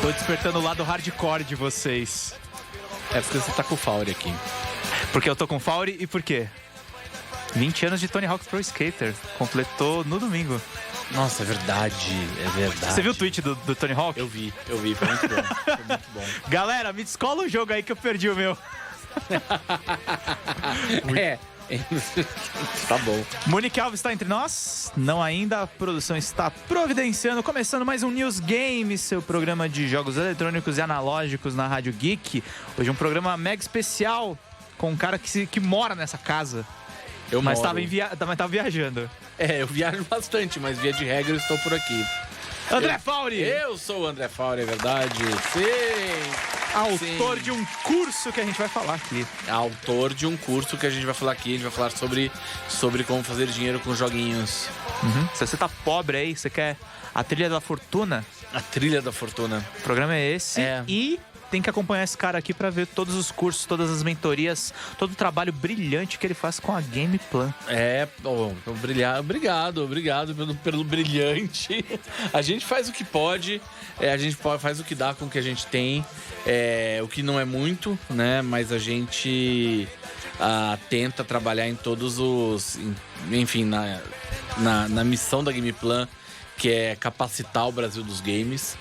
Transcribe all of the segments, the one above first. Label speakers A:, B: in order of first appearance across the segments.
A: Tô despertando o lado hardcore de vocês.
B: É porque você tá com o Fauri aqui.
A: Porque eu tô com Fauri e por quê? 20 anos de Tony Hawk's Pro Skater. Completou no domingo.
B: Nossa, é verdade.
A: Você viu o tweet do Tony Hawk?
B: Eu vi. Foi muito bom. Foi muito bom.
A: Galera, me descola o jogo aí que eu perdi o meu.
B: Tá bom.
A: Monique Alves está entre nós? Não ainda, a produção está providenciando. Começando mais um News Games, seu programa de jogos eletrônicos e analógicos na Rádio Geek. Hoje um programa mega especial com um cara que mora nessa casa. Mas tava viajando.
B: Eu viajo bastante, mas via de regra eu estou por aqui.
A: André Fauri!
B: Eu sou o André Fauri, é verdade. Sim!
A: Autor de um curso que a gente vai falar aqui.
B: Autor de um curso que a gente vai falar aqui. A gente vai falar sobre como fazer dinheiro com joguinhos.
A: Se você tá pobre aí, você quer a trilha da fortuna?
B: A trilha da fortuna.
A: O programa é esse. E tem que acompanhar esse cara aqui pra ver todos os cursos, todas as mentorias, todo o trabalho brilhante que ele faz com a Gameplan. Obrigado
B: pelo brilhante. A gente faz o que pode, a gente faz o que dá com o que a gente tem, o que não é muito, né? Mas a gente tenta trabalhar em todos os... Enfim, na missão da Gameplan, que é capacitar o Brasil dos games.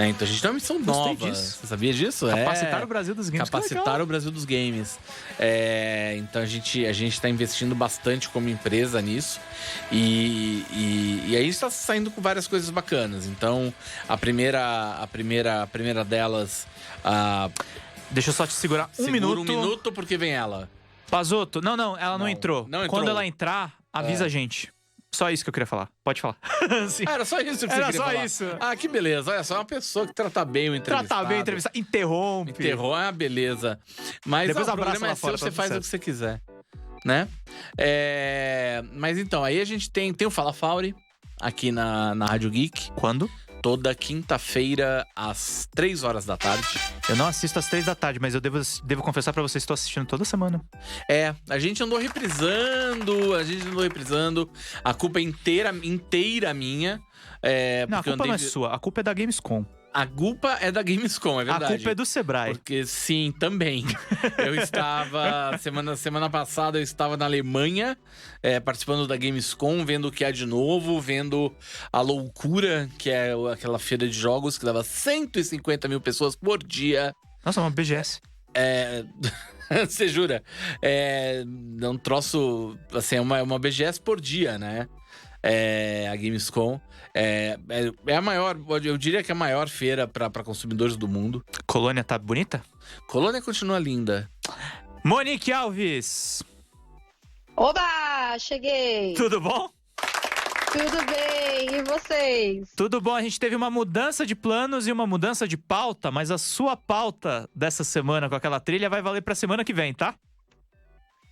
B: Então a gente tem uma missão nova. Você sabia disso?
A: Capacitar o Brasil dos games.
B: Capacitar o Brasil dos games. Então a gente está investindo bastante como empresa nisso. E aí está saindo com várias coisas bacanas. Então a primeira delas.
A: Deixa eu só te segurar um minuto.
B: Um minuto porque vem ela.
A: Pazoto, ela não entrou.
B: Não entrou.
A: Quando ela entrar, avisa a gente. Só isso que eu queria falar. Pode falar.
B: Era só isso que você queria falar?
A: Era só isso.
B: Que beleza. Olha só, uma pessoa que trata bem o entrevistado.
A: Trata bem o entrevistado. Interrompe.
B: Beleza. Mas
A: depois
B: o programa é seu, você faz o que você quiser. Né? Mas então, aí a gente tem o Fala Fauri aqui na Rádio Geek.
A: Quando?
B: Toda quinta-feira, às 3 horas da tarde.
A: Eu não assisto às 3 da tarde, mas eu devo confessar pra vocês, estou assistindo toda semana.
B: A gente andou reprisando. A culpa é inteira minha.
A: Não, a culpa não é sua, a culpa é da Gamescom.
B: A culpa é da Gamescom, é verdade.
A: A culpa é do Sebrae.
B: Porque, sim, também. Eu estava... Semana passada eu estava na Alemanha, participando da Gamescom, vendo o que há de novo, vendo a loucura, que é aquela feira de jogos que dava 150 mil pessoas por dia.
A: Nossa, uma BGS.
B: Você jura? É um troço... Assim, é uma BGS por dia, né? A Gamescom é a maior, eu diria que é a maior feira para consumidores do mundo.
A: Colônia tá bonita?
B: Colônia continua linda.
A: Monique Alves!
C: Oba! Cheguei!
A: Tudo bom?
C: Tudo bem, e vocês?
A: Tudo bom, a gente teve uma mudança de planos e uma mudança de pauta, mas a sua pauta dessa semana com aquela trilha vai valer pra semana que vem, tá?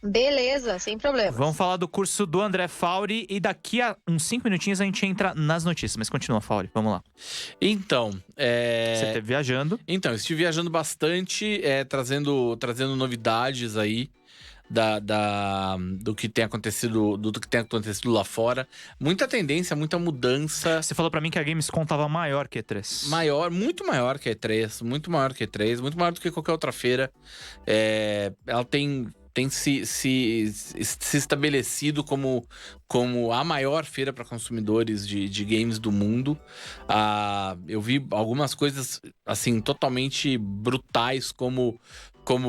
C: Beleza, sem problema.
A: Vamos falar do curso do André Fauri e daqui a uns 5 minutinhos a gente entra nas notícias. Mas continua, Fauri, vamos lá.
B: Então,
A: Você esteve viajando.
B: Então, eu estive viajando bastante, trazendo novidades aí do que tem acontecido, lá fora. Muita tendência, muita mudança.
A: Você falou pra mim que a Gamescom tava maior que a E3.
B: Muito maior que a E3, muito maior do que qualquer outra feira. Ela tem se estabelecido como a maior feira para consumidores de games do mundo. Eu vi algumas coisas assim totalmente brutais, como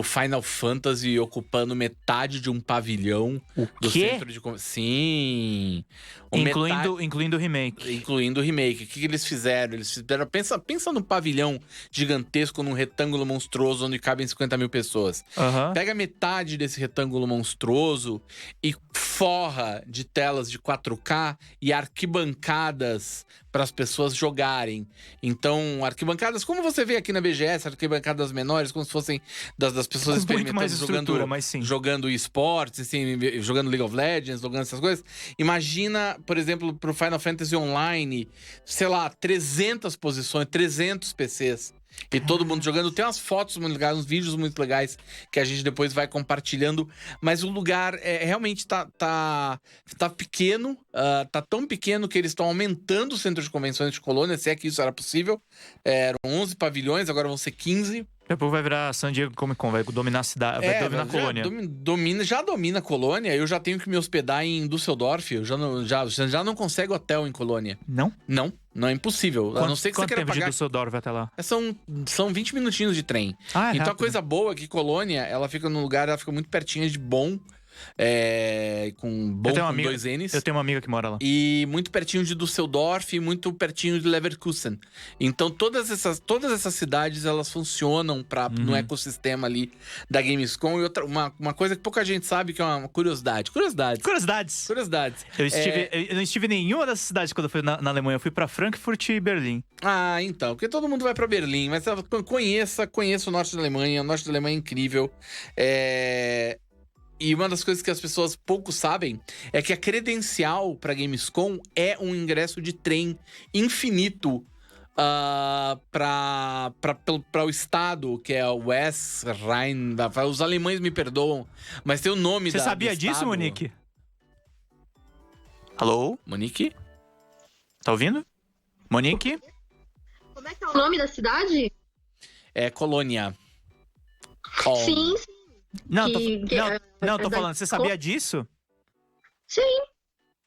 B: Final Fantasy ocupando metade de um pavilhão do centro de... Sim!
A: Incluindo o remake.
B: Incluindo o remake. O que eles fizeram? Pensa num pavilhão gigantesco, num retângulo monstruoso onde cabem 50 mil pessoas. Pega metade desse retângulo monstruoso e forra de telas de 4K e arquibancadas para as pessoas jogarem. Então, arquibancadas, como você vê aqui na BGS, arquibancadas menores, como se fossem das pessoas experimentando, jogando esportes, assim, jogando League of Legends, jogando essas coisas. Imagina, por exemplo, pro Final Fantasy Online, sei lá, 300 posições, 300 PCs. E todo mundo jogando. Tem umas fotos muito legais, uns vídeos muito legais que a gente depois vai compartilhando. Mas o lugar realmente tá pequeno. Tá tão pequeno que eles estão aumentando o centro de convenções de Colônia, se é que isso era possível. Eram 11 pavilhões, agora vão ser 15.
A: Daqui a pouco vai virar San Diego Comic Con, vai dominar a cidade, vai dominar a Colônia.
B: Já domina a Colônia. Eu já tenho que me hospedar em Düsseldorf. Eu já não consigo hotel em Colônia.
A: Não?
B: Não é impossível. A não ser que você queira
A: tempo
B: pagar...
A: de Düsseldorf até lá?
B: São 20 minutinhos de trem.
A: É
B: então
A: rápido.
B: a coisa boa é que Colônia, ela fica num lugar, ela fica muito pertinho de Bonn. Com dois N's.
A: Eu tenho uma amiga que mora lá.
B: E muito pertinho de Düsseldorf e muito pertinho de Leverkusen. Então todas essas cidades, elas funcionam no ecossistema ali da Gamescom. E uma coisa que pouca gente sabe, que é uma curiosidade. Curiosidades.
A: Eu não estive em nenhuma dessas cidades quando eu fui na Alemanha. Eu fui pra Frankfurt e Berlim.
B: Então, porque todo mundo vai pra Berlim. Mas conheça o norte da Alemanha. O norte da Alemanha é incrível. E uma das coisas que as pessoas pouco sabem é que a credencial pra Gamescom é um ingresso de trem infinito para o estado, que é o West Rhine. Os alemães me perdoam, mas tem o nome
A: Você sabia disso,
B: estado.
A: Monique? Alô?
B: Monique?
A: Tá ouvindo? Monique?
C: Como é que é o nome da cidade?
B: É Colônia.
C: Sim.
A: Não, tô falando, você sabia disso?
C: Sim.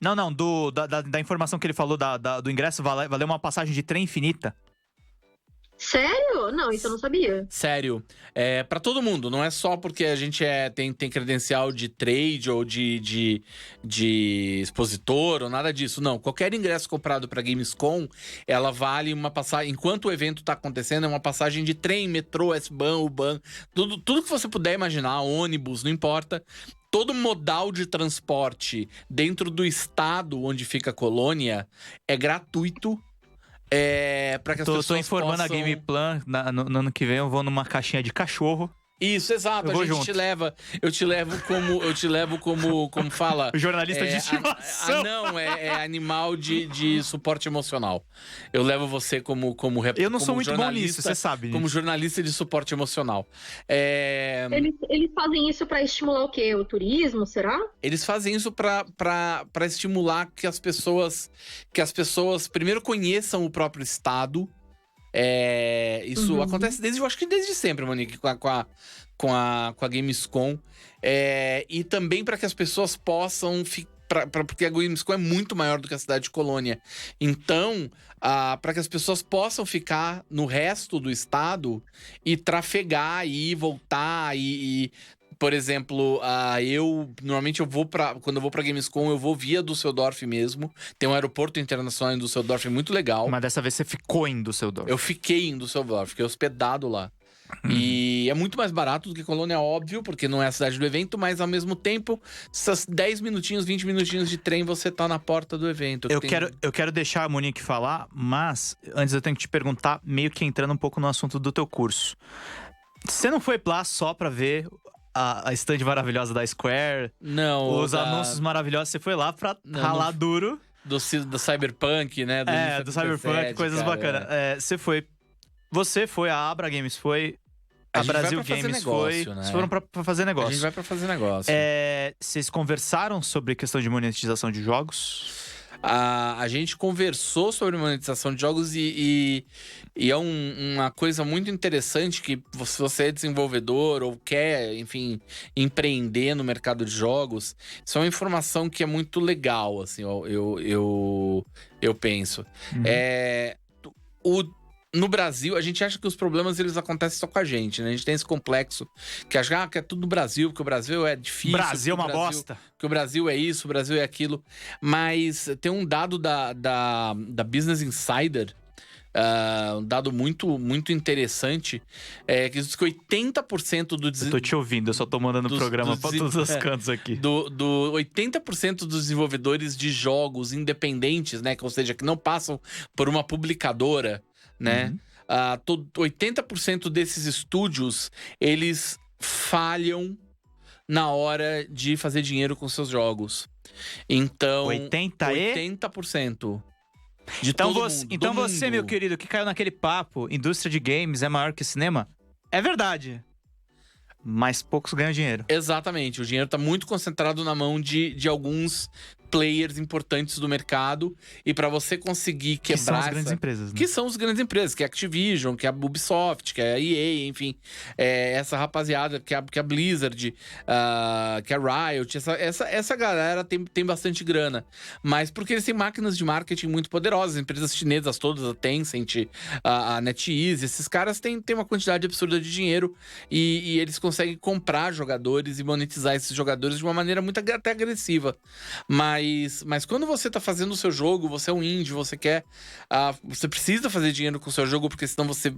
A: Não, da informação que ele falou do ingresso, valeu uma passagem de trem infinita.
C: Sério? Não, isso eu não sabia.
B: Sério. Pra todo mundo, não é só porque a gente tem credencial de trade ou de expositor ou nada disso. Não, qualquer ingresso comprado pra Gamescom, ela vale uma passagem... Enquanto o evento tá acontecendo, é uma passagem de trem, metrô, S-Bahn, U-Bahn, tudo que você puder imaginar, ônibus, não importa. Todo modal de transporte dentro do estado onde fica a Colônia é gratuito. Pra que as pessoas
A: tô informando
B: possam...
A: a Gameplan, no ano que vem eu vou numa caixinha de cachorro.
B: Isso, exato.
A: Eu
B: A gente
A: junto.
B: eu te levo como fala.
A: O jornalista de estimação.
B: Não, é animal de suporte emocional. Eu levo você como
A: Eu não sou muito bom
B: jornalista,
A: nisso, você sabe.
B: como jornalista de suporte emocional.
C: Eles fazem isso pra estimular o quê? O turismo, será?
B: Eles fazem isso pra estimular que as pessoas primeiro conheçam o próprio estado. Isso acontece eu acho que desde sempre, Monique, com a Gamescom. E também para que as pessoas possam porque a Gamescom é muito maior do que a cidade de Colônia. Então, para que as pessoas possam ficar no resto do estado e trafegar e voltar por exemplo, normalmente quando eu vou pra Gamescom, eu vou via Düsseldorf mesmo. Tem um aeroporto internacional em Düsseldorf muito legal.
A: Mas dessa vez você ficou em Düsseldorf.
B: Eu fiquei em Düsseldorf, fiquei hospedado lá. E é muito mais barato do que Colônia, óbvio, porque não é a cidade do evento, mas ao mesmo tempo, essas 10 minutinhos, 20 minutinhos de trem, você tá na porta do evento.
A: Eu quero deixar a Monique falar, mas antes eu tenho que te perguntar, meio que entrando um pouco no assunto do teu curso. Você não foi lá só pra ver a stand maravilhosa da Square?
B: Não.
A: Os anúncios maravilhosos, você foi lá pra ralar duro.
B: Do Cyberpunk, né?
A: Do Cyberpunk, coisas bacanas. Você foi, a Abra Games foi, a Brasil Games foi.
B: Né?
A: Vocês foram pra fazer negócio.
B: A gente vai pra fazer negócio.
A: Vocês conversaram sobre questão de monetização de jogos?
B: A gente conversou sobre monetização de jogos e é uma coisa muito interessante que se você é desenvolvedor ou quer, enfim, empreender no mercado de jogos, isso é uma informação que é muito legal, assim, eu penso. No Brasil, a gente acha que os problemas eles acontecem só com a gente, né? A gente tem esse complexo que acha que é tudo no Brasil, porque o Brasil é difícil.
A: Brasil é uma bosta.
B: Que o Brasil é isso, o Brasil é aquilo. Mas tem um dado da Business Insider, um dado muito, muito interessante, que diz que 80% do...
A: Eu tô te ouvindo, eu só tô mandando programa pra todos os cantos aqui.
B: Do 80% dos desenvolvedores de jogos independentes, né? Ou seja, que não passam por uma publicadora, né? 80% desses estúdios, eles falham na hora de fazer dinheiro com seus jogos. Então...
A: 80%? Então você, meu querido, que caiu naquele papo, indústria de games é maior que cinema, é verdade. Mas poucos ganham dinheiro.
B: Exatamente, o dinheiro tá muito concentrado na mão de alguns players importantes do mercado, e para você conseguir quebrar...
A: Que são as grandes empresas, né?
B: Que são as grandes empresas, que é a Activision, que é a Ubisoft, que é a EA, enfim. Essa rapaziada, que é a Blizzard, que é a Riot, essa galera tem bastante grana. Mas porque eles têm máquinas de marketing muito poderosas, empresas chinesas todas, a Tencent, a NetEase, esses caras têm uma quantidade absurda de dinheiro, e eles conseguem comprar jogadores e monetizar esses jogadores de uma maneira muito até agressiva. Mas quando você tá fazendo o seu jogo, você é um indie, você quer... você precisa fazer dinheiro com o seu jogo, porque senão você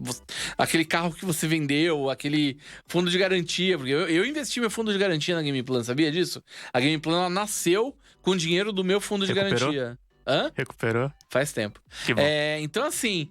B: aquele carro que você vendeu, aquele fundo de garantia... Porque eu investi meu fundo de garantia na Gameplan, sabia disso? A Gameplan, ela nasceu com dinheiro do meu fundo de garantia.
A: Recuperou?
B: Faz tempo.
A: Que bom.
B: Então, assim...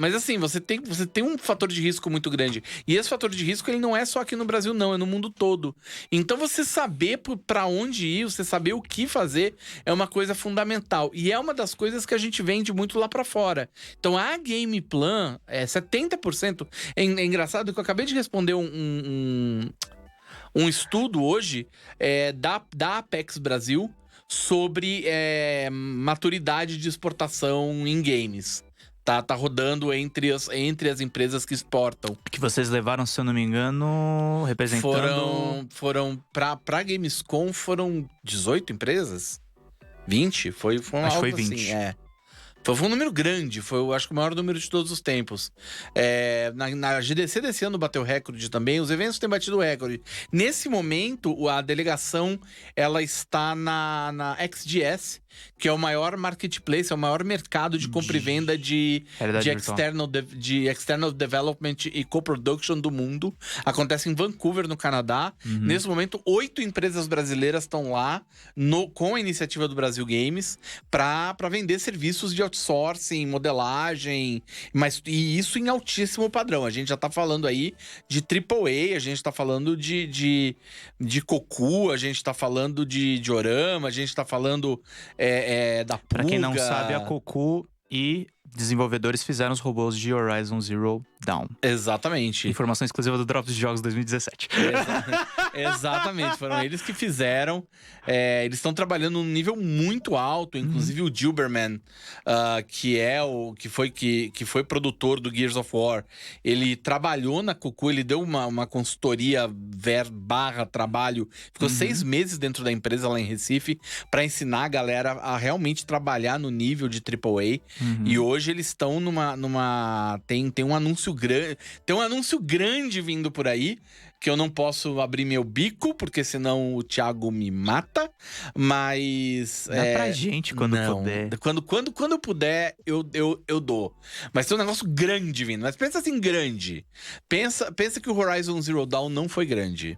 B: Mas assim, você tem um fator de risco muito grande. E esse fator de risco, ele não é só aqui no Brasil, não. É no mundo todo. Então, você saber pra onde ir, você saber o que fazer, é uma coisa fundamental. E é uma das coisas que a gente vende muito lá pra fora. Então, a Gameplan, 70%... É engraçado que eu acabei de responder um estudo hoje da Apex Brasil sobre maturidade de exportação em games. Tá rodando entre as empresas que exportam.
A: Que vocês levaram, se eu não me engano, representando...
B: Foram pra Gamescom, foram 18 empresas? 20? Foi
A: acho que foi 20.
B: Assim, Foi um número grande, foi, eu acho que o maior número de todos os tempos. Na GDC desse ano bateu recorde também, os eventos têm batido recorde. Nesse momento, a delegação, ela está na XDS, que é o maior marketplace, é o maior mercado de compra e venda de external development e co-production do mundo. Acontece em Vancouver, no Canadá.
A: Uhum.
B: Nesse momento, 8 empresas brasileiras estão lá com a iniciativa do Brasil Games para vender serviços de outsourcing, modelagem, e isso em altíssimo padrão. A gente já tá falando aí de AAA, a gente tá falando de Cocu, a gente tá falando de diorama, a gente tá falando da Pulga.
A: Pra quem não sabe, a Cocu e desenvolvedores fizeram os robôs de Horizon Zero Dawn.
B: Exatamente.
A: Informação exclusiva do Drops de Jogos 2017.
B: Exatamente, foram eles que fizeram. Eles estão trabalhando num nível muito alto, inclusive o Gilberman, que foi produtor do Gears of War. Ele trabalhou na Cocu, ele deu uma consultoria trabalho, ficou 6 meses dentro da empresa lá em Recife para ensinar a galera a realmente trabalhar no nível de AAA. E hoje eles estão tem um anúncio grande. Tem um anúncio grande vindo por aí, que eu não posso abrir meu bico, porque senão o Thiago me mata. Mas...
A: Dá pra gente quando puder.
B: Quando eu puder, eu dou. Mas tem um negócio grande vindo. Mas pensa assim, grande. Pensa que o Horizon Zero Dawn não foi grande.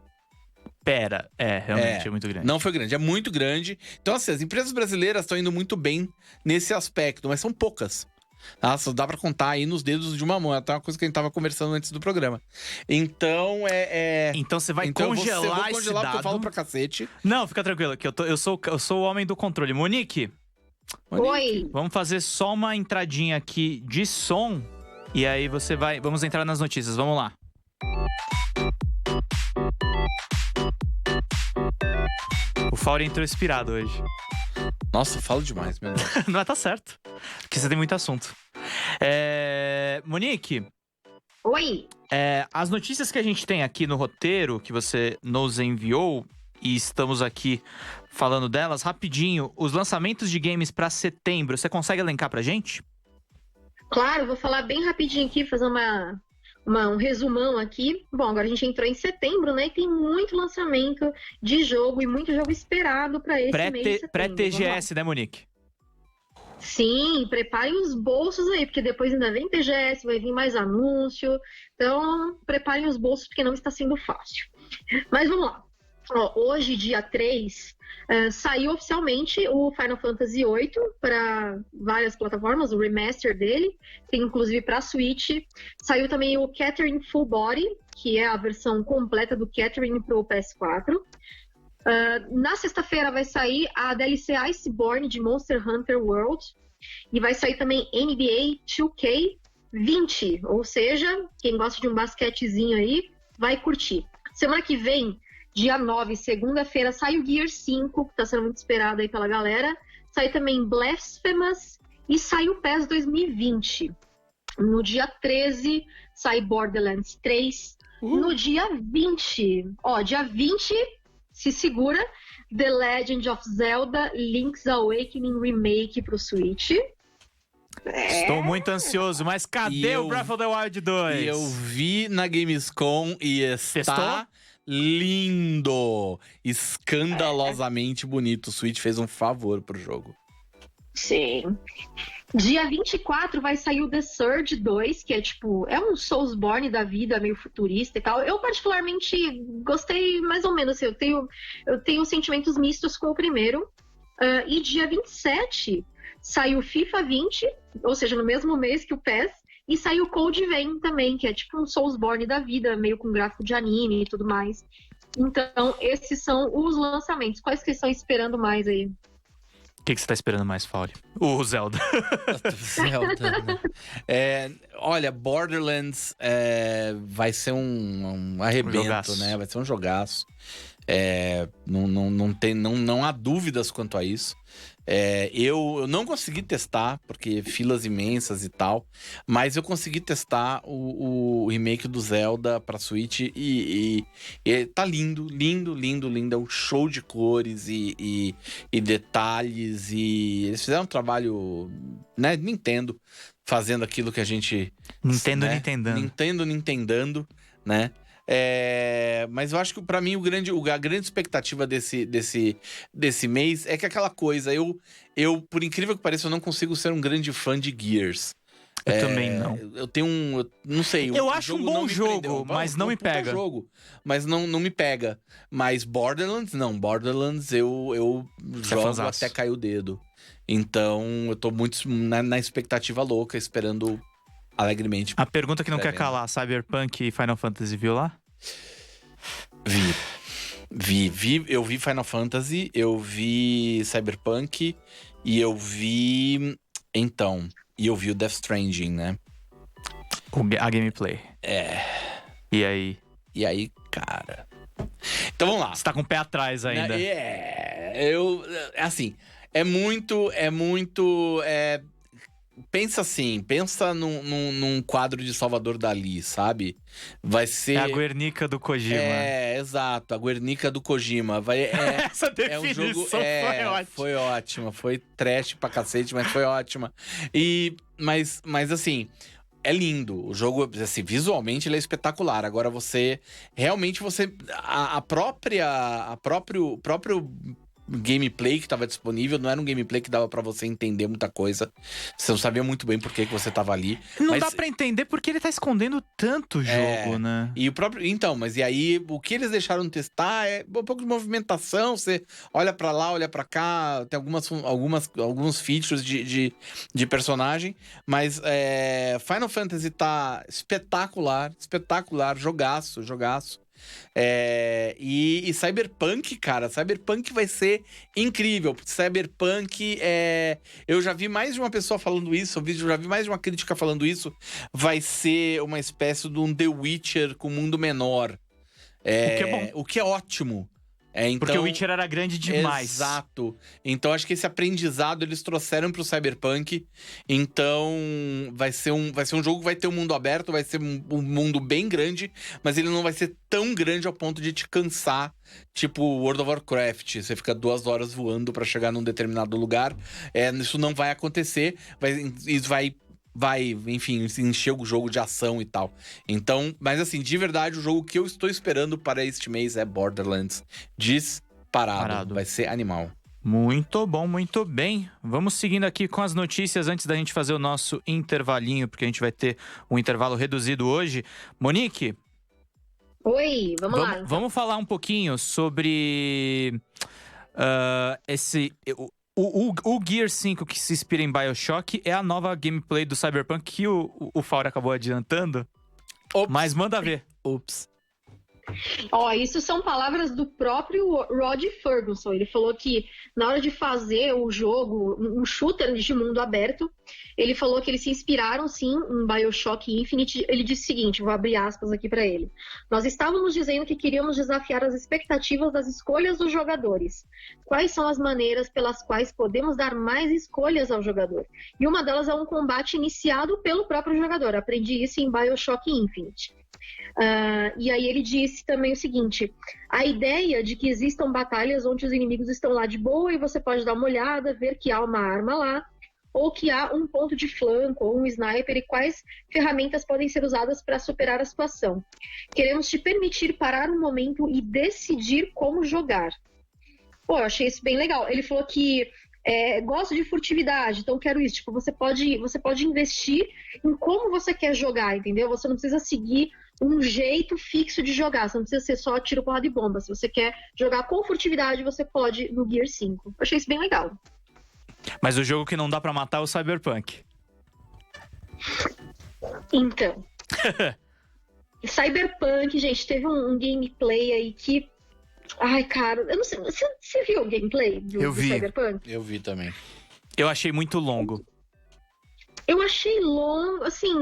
A: Realmente é muito grande.
B: Não foi grande, é muito grande. Então, assim, as empresas brasileiras estão indo muito bem nesse aspecto, mas são poucas. Só dá pra contar aí nos dedos de uma mão. Até uma coisa que a gente tava conversando antes do programa. Então,
A: Então você vai congelar esse dado.
B: Porque eu falo pra cacete.
A: Não, fica tranquilo, que eu sou o homem do controle. Monique.
C: Oi.
A: Vamos fazer só uma entradinha aqui de som. E aí vamos entrar nas notícias, vamos lá. O Fauri entrou inspirado hoje.
B: Nossa, eu falo demais, meu Deus.
A: Não, tá certo. Porque você tem muito assunto. Monique.
C: Oi.
A: As notícias que a gente tem aqui no roteiro, que você nos enviou, e estamos aqui falando delas, rapidinho. Os lançamentos de games pra setembro, você consegue elencar pra gente?
C: Claro, vou falar bem rapidinho aqui, fazer um resumão aqui. Bom, agora a gente entrou em setembro, né? E tem muito lançamento de jogo e muito jogo esperado para esse mês de setembro.
A: Pré-TGS, né, Monique?
C: Sim, preparem os bolsos aí, porque depois ainda vem TGS, vai vir mais anúncio. Então, preparem os bolsos, porque não está sendo fácil. Mas vamos lá. Hoje, dia 3, saiu oficialmente o Final Fantasy VIII para várias plataformas, o remaster dele, tem inclusive para Switch. Saiu também o Catherine Full Body, que é a versão completa do Catherine para o PS4. Na sexta-feira vai sair a DLC Iceborne de Monster Hunter World. E vai sair também NBA 2K20. Ou seja, quem gosta de um basquetezinho aí, vai curtir. Semana que vem, dia 9, segunda-feira, sai o Gear 5, que tá sendo muito esperado aí pela galera. Sai também Blasphemous e sai o PES 2020. No dia 13, sai Borderlands 3. No dia 20, dia 20, se segura, The Legend of Zelda Link's Awakening Remake pro Switch.
A: Estou muito ansioso, mas cadê o Breath of the Wild 2?
B: Eu vi na Gamescom e está lindo! Escandalosamente bonito. O Switch fez um favor pro jogo.
C: Sim. Dia 24 vai sair o The Surge 2, que é um Soulsborne da vida, meio futurista e tal. Eu particularmente gostei mais ou menos, assim, eu tenho sentimentos mistos com o primeiro. E dia 27 sai o FIFA 20, ou seja, no mesmo mês que o PES, e sai o Code Vein também, que é tipo um Soulsborne da vida, meio com gráfico de anime e tudo mais. Então, esses são os lançamentos. Quais que vocês estão esperando mais aí?
A: O que você tá esperando mais, Fauri? O Zelda.
B: Zelda, né? Olha, Borderlands vai ser um arrebento, né? Vai ser um jogaço. Não há dúvidas quanto a isso. Eu não consegui testar, porque filas imensas e tal, mas eu consegui testar o remake do Zelda pra Switch e tá lindo, lindo, lindo, lindo. É um show de cores e detalhes, e eles fizeram um trabalho, né, Nintendo, fazendo aquilo que a gente... Nintendando, né? Mas eu acho que pra mim a grande expectativa desse mês é que aquela coisa, eu por incrível que pareça, eu não consigo ser um grande fã de Gears.
A: Eu também não.
B: Eu não sei.
A: Eu acho um bom jogo, mas não me pega.
B: Mas não me pega. Mas Borderlands, não. Borderlands eu jogo até cair o dedo. Então eu tô muito na expectativa louca, esperando alegremente.
A: A pergunta que não quer calar, Cyberpunk e Final Fantasy, viu lá?
B: Vi. Eu vi Final Fantasy, eu vi Cyberpunk e eu vi... E eu vi o Death Stranding, né?
A: A gameplay. E aí?
B: E aí, cara... Então vamos lá.
A: Você tá com o pé atrás ainda.
B: Assim, é muito... Pensa num quadro de Salvador Dali, sabe? Vai ser...
A: É a Guernica do Kojima.
B: Exato, a Guernica do Kojima.
A: Essa definição foi ótima.
B: Foi ótima, foi trash pra cacete, mas foi ótima. Mas assim, é lindo. O jogo, assim, visualmente ele é espetacular. Agora a próprio gameplay que estava disponível não era um gameplay que dava pra você entender muita coisa. Você não sabia muito bem por que você tava ali.
A: Não dá pra entender porque ele tá escondendo tanto o jogo, né?
B: E o próprio... Então, mas e aí, o que eles deixaram testar é um pouco de movimentação. Você olha pra lá, olha pra cá, tem alguns features de personagem. Mas Final Fantasy tá espetacular, jogaço. E Cyberpunk, cara, Cyberpunk vai ser incrível. Cyberpunk, eu já vi mais de uma pessoa falando isso, eu já vi mais de uma crítica falando isso. Vai ser uma espécie de um The Witcher com mundo menor.
A: O que é bom.
B: O que é ótimo. Então,
A: porque o Witcher era grande demais.
B: Exato. Então acho que esse aprendizado eles trouxeram pro Cyberpunk. Então vai ser um jogo que vai ter um mundo aberto, vai ser um mundo bem grande, mas ele não vai ser tão grande ao ponto de te cansar. Tipo World of Warcraft, você fica 2 horas voando pra chegar num determinado lugar. Isso não vai acontecer. Isso vai, enfim, encher o jogo de ação e tal. Então, mas assim, de verdade, o jogo que eu estou esperando para este mês é Borderlands. Disparado. Vai ser animal.
A: Muito bom, muito bem. Vamos seguindo aqui com as notícias antes da gente fazer o nosso intervalinho, porque a gente vai ter um intervalo reduzido hoje. Monique?
C: Oi, vamos lá.
A: Vamos falar um pouquinho sobre O Gear 5 que se inspira em BioShock é a nova gameplay do Cyberpunk que o Faura acabou adiantando.
B: Ops.
A: Mas manda ver.
B: Ups.
C: Ó, isso são palavras do próprio Rod Ferguson. Ele falou que na hora de fazer o jogo, um shooter de mundo aberto, ele falou que eles se inspiraram sim em BioShock Infinite. Ele disse o seguinte, vou abrir aspas aqui para ele. Nós estávamos dizendo que queríamos desafiar as expectativas das escolhas dos jogadores. Quais são as maneiras pelas quais podemos dar mais escolhas ao jogador? E uma delas é um combate iniciado pelo próprio jogador. Aprendi isso em BioShock Infinite. E aí ele disse também o seguinte: a ideia de que existam batalhas onde os inimigos estão lá de boa e você pode dar uma olhada, ver que há uma arma lá, ou que há um ponto de flanco ou um sniper e quais ferramentas podem ser usadas para superar a situação. Queremos te permitir parar um momento e decidir como jogar. Pô, eu achei isso bem legal. Ele falou que gosto de furtividade, então quero isso. Tipo, você pode investir em como você quer jogar, entendeu? Você não precisa seguir um jeito fixo de jogar. Você não precisa ser só tiro, porrada e bomba. Se você quer jogar com furtividade, você pode no Gear 5. Eu achei isso bem legal.
A: Mas o jogo que não dá pra matar é o Cyberpunk.
C: Então. Cyberpunk, gente, teve um gameplay aí que... Ai, cara, eu não sei. Você viu o gameplay do Cyberpunk?
B: Eu vi também.
A: Eu achei muito longo.
C: Eu achei longo, assim...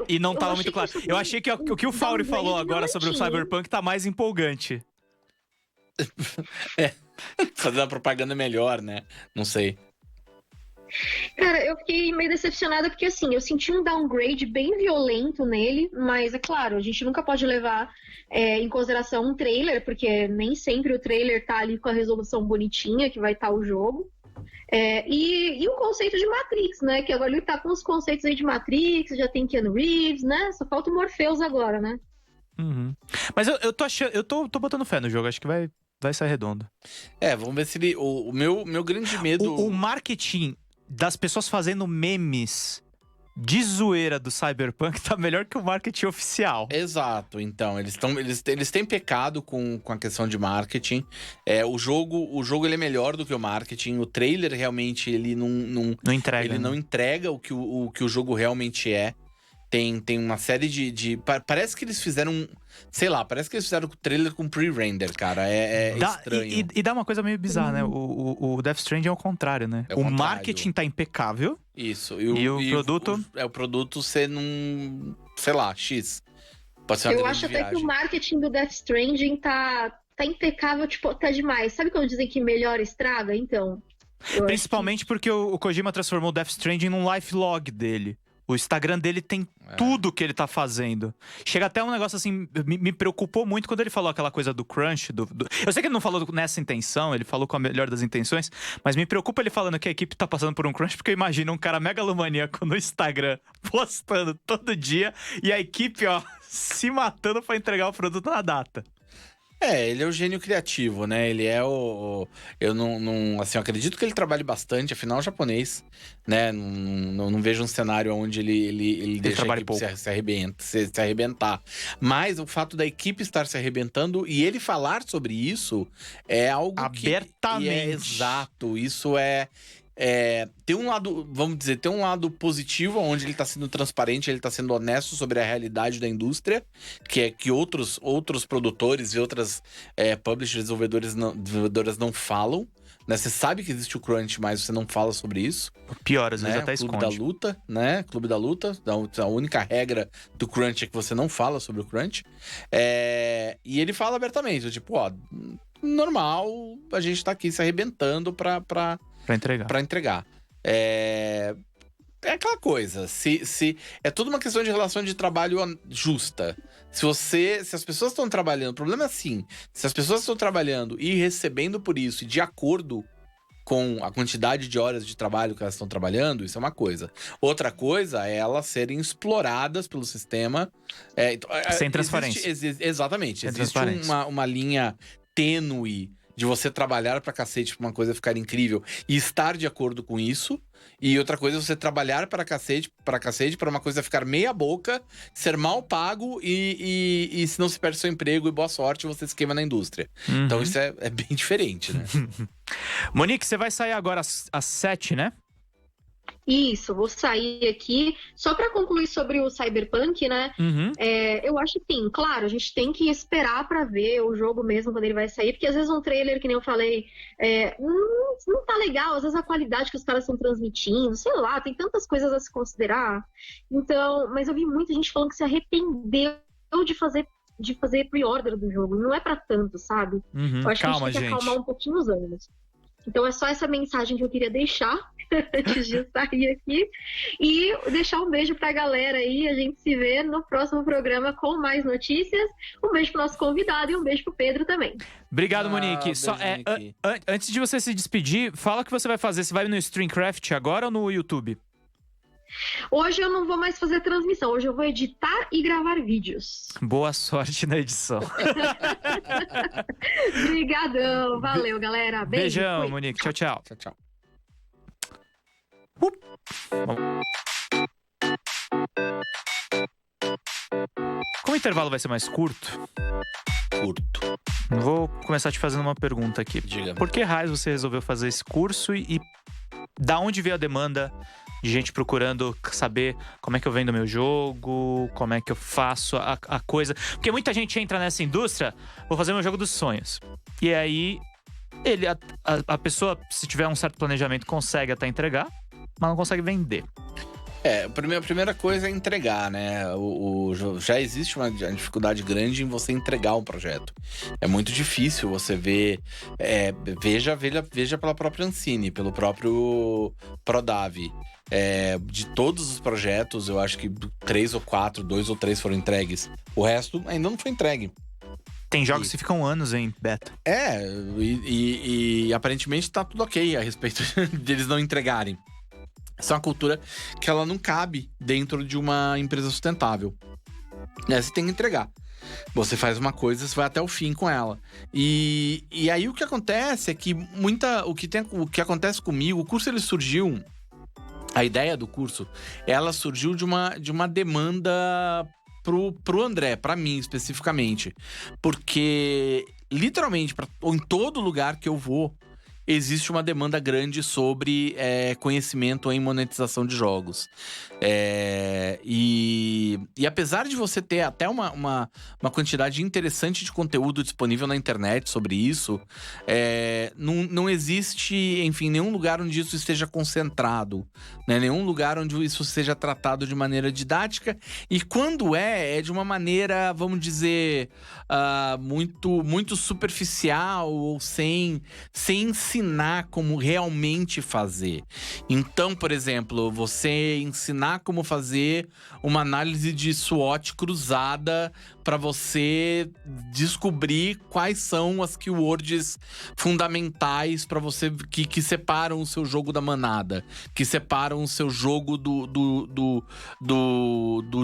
A: E não tava muito claro. Eu achei que o que o Fauri falou agora sobre o Cyberpunk tá mais empolgante.
B: Fazer uma propaganda melhor, né? Não sei.
C: Cara, eu fiquei meio decepcionada porque, assim, eu senti um downgrade bem violento nele, mas, é claro, a gente nunca pode levar em consideração um trailer, porque nem sempre o trailer tá ali com a resolução bonitinha que vai estar o jogo. E o conceito de Matrix, né? Que agora ele tá com os conceitos aí de Matrix, já tem Keanu Reeves, né? Só falta o Morpheus agora, né?
A: Uhum. Mas eu tô achando, tô botando fé no jogo, acho que vai sair redondo.
B: Vamos ver se ele... O meu grande medo...
A: O marketing das pessoas fazendo memes de zoeira do Cyberpunk tá melhor que o marketing oficial.
B: Exato, então, eles têm pecado com a questão de marketing. O jogo ele é melhor do que o marketing. O trailer realmente ele não
A: entrega.
B: Ele não entrega o que o jogo realmente é. Tem uma série de... Parece que eles fizeram... Sei lá, parece que eles fizeram o trailer com pre-render, cara. Estranho.
A: E dá uma coisa meio bizarra, né? O Death Stranding é o contrário, né?
B: É o contrário.
A: Marketing tá impecável.
B: Isso.
A: E o produto...
B: O produto ser num... Sei lá, X. Pode ser uma
C: Eu acho até que o marketing do Death Stranding tá impecável, tipo, tá demais. Sabe quando dizem que melhor estraga? Então...
A: Principalmente porque o Kojima transformou o Death Stranding num lifelog dele. O Instagram dele tem tudo que ele tá fazendo. Chega até um negócio assim, me preocupou muito quando ele falou aquela coisa do crunch. Eu sei que ele não falou nessa intenção, ele falou com a melhor das intenções, mas me preocupa ele falando que a equipe tá passando por um crunch, porque eu imagino um cara megalomaníaco no Instagram postando todo dia e a equipe, ó, se matando pra entregar o produto na data.
B: Ele é o gênio criativo, né? Ele é eu não assim, eu acredito que ele trabalhe bastante, afinal é japonês, né? Não vejo um cenário onde ele deixa a equipe se arrebentar. Mas o fato da equipe estar se arrebentando e ele falar sobre isso é algo
A: abertamente.
B: Exato, isso tem um lado, vamos dizer, tem um lado positivo, onde ele tá sendo transparente, ele tá sendo honesto sobre a realidade da indústria, que outros produtores e outras publishers, desenvolvedoras não falam, né? Você sabe que existe o crunch, mas você não fala sobre isso.
A: Pior, às vezes até
B: esconde.
A: Clube
B: da Luta, né? Clube da Luta, a única regra do crunch é que você não fala sobre o crunch. E ele fala abertamente, tipo, normal, a gente tá aqui se arrebentando pra entregar. É aquela coisa. Se é tudo uma questão de relação de trabalho justa. Se as pessoas estão trabalhando, o problema é assim: se as pessoas estão trabalhando e recebendo por isso, de acordo com a quantidade de horas de trabalho que elas estão trabalhando, isso é uma coisa. Outra coisa é elas serem exploradas pelo sistema.
A: Sem transparência.
B: Exatamente. Existe uma linha tênue de você trabalhar pra cacete pra uma coisa ficar incrível e estar de acordo com isso. E outra coisa é você trabalhar pra cacete pra uma coisa ficar meia boca, ser mal pago e se não se perde seu emprego e boa sorte, você se queima na indústria.
A: Uhum.
B: Então isso é bem diferente, né?
A: Monique, você vai sair agora às 7, né?
C: Isso, vou sair aqui. Só para concluir sobre o Cyberpunk, né?
A: Uhum.
C: Eu acho que sim, claro, a gente tem que esperar para ver o jogo mesmo quando ele vai sair, porque às vezes um trailer, que nem eu falei, não tá legal, às vezes a qualidade que os caras estão transmitindo, sei lá, tem tantas coisas a se considerar. Então, mas eu vi muita gente falando que se arrependeu de fazer pre-order do jogo. Não é para tanto, sabe?
A: Uhum.
C: Eu acho
A: Calma,
C: que a gente tem que
A: gente.
C: acalmar um pouquinho os ânimos. Então é só essa mensagem que eu queria deixar antes de sair aqui. E deixar um beijo pra galera aí. A gente se vê no próximo programa com mais notícias. Um beijo pro nosso convidado e um beijo pro Pedro também.
A: Obrigado, Monique. Só,
B: Monique.
A: Antes de você se despedir, fala o que você vai fazer. Você vai no Streamcraft agora ou no YouTube?
C: Hoje eu não vou mais fazer transmissão. Hoje eu vou editar e gravar vídeos.
A: Boa sorte na edição.
C: Obrigadão. Valeu, galera. Beijo.
A: Beijão,
C: Fui.
A: Monique. Tchau, tchau.
B: Tchau, tchau.
A: Como o intervalo vai ser mais curto, vou começar te fazendo uma pergunta aqui.
B: Diga.
A: Por que raios você resolveu fazer esse curso e da onde veio a demanda de gente procurando saber como é que eu vendo meu jogo, como é que eu faço a coisa? Porque muita gente entra nessa indústria, vou fazer meu jogo dos sonhos. E aí, a pessoa, se tiver um certo planejamento, consegue até entregar, mas não consegue vender.
B: A primeira coisa é entregar, né? Já existe uma dificuldade grande em você entregar um projeto. É muito difícil você ver. Veja pela própria Ancine, pelo próprio Prodave. De todos os projetos, eu acho que 2 ou 3 foram entregues. O resto ainda não foi entregue.
A: Tem jogos que ficam anos em beta.
B: E aparentemente tá tudo ok a respeito deles não entregarem. Essa é uma cultura que ela não cabe dentro de uma empresa sustentável. Você tem que entregar. Você faz uma coisa, você vai até o fim com ela. E aí o que acontece é que o que acontece comigo, o curso ele surgiu. A ideia do curso, ela surgiu de uma demanda pro André, pra mim especificamente. Porque, literalmente, em todo lugar que eu vou, existe uma demanda grande sobre conhecimento em monetização de jogos. E apesar de você ter até uma quantidade interessante de conteúdo disponível na internet sobre isso, não existe, enfim, nenhum lugar onde isso esteja concentrado, né? Nenhum lugar onde isso seja tratado de maneira didática. E quando é de uma maneira, vamos dizer, muito, muito superficial ou sem ensinar como realmente fazer. Então, por exemplo, você ensinar como fazer uma análise de SWOT cruzada para você descobrir quais são as keywords fundamentais para você que separam o seu jogo da manada, que separam o seu jogo do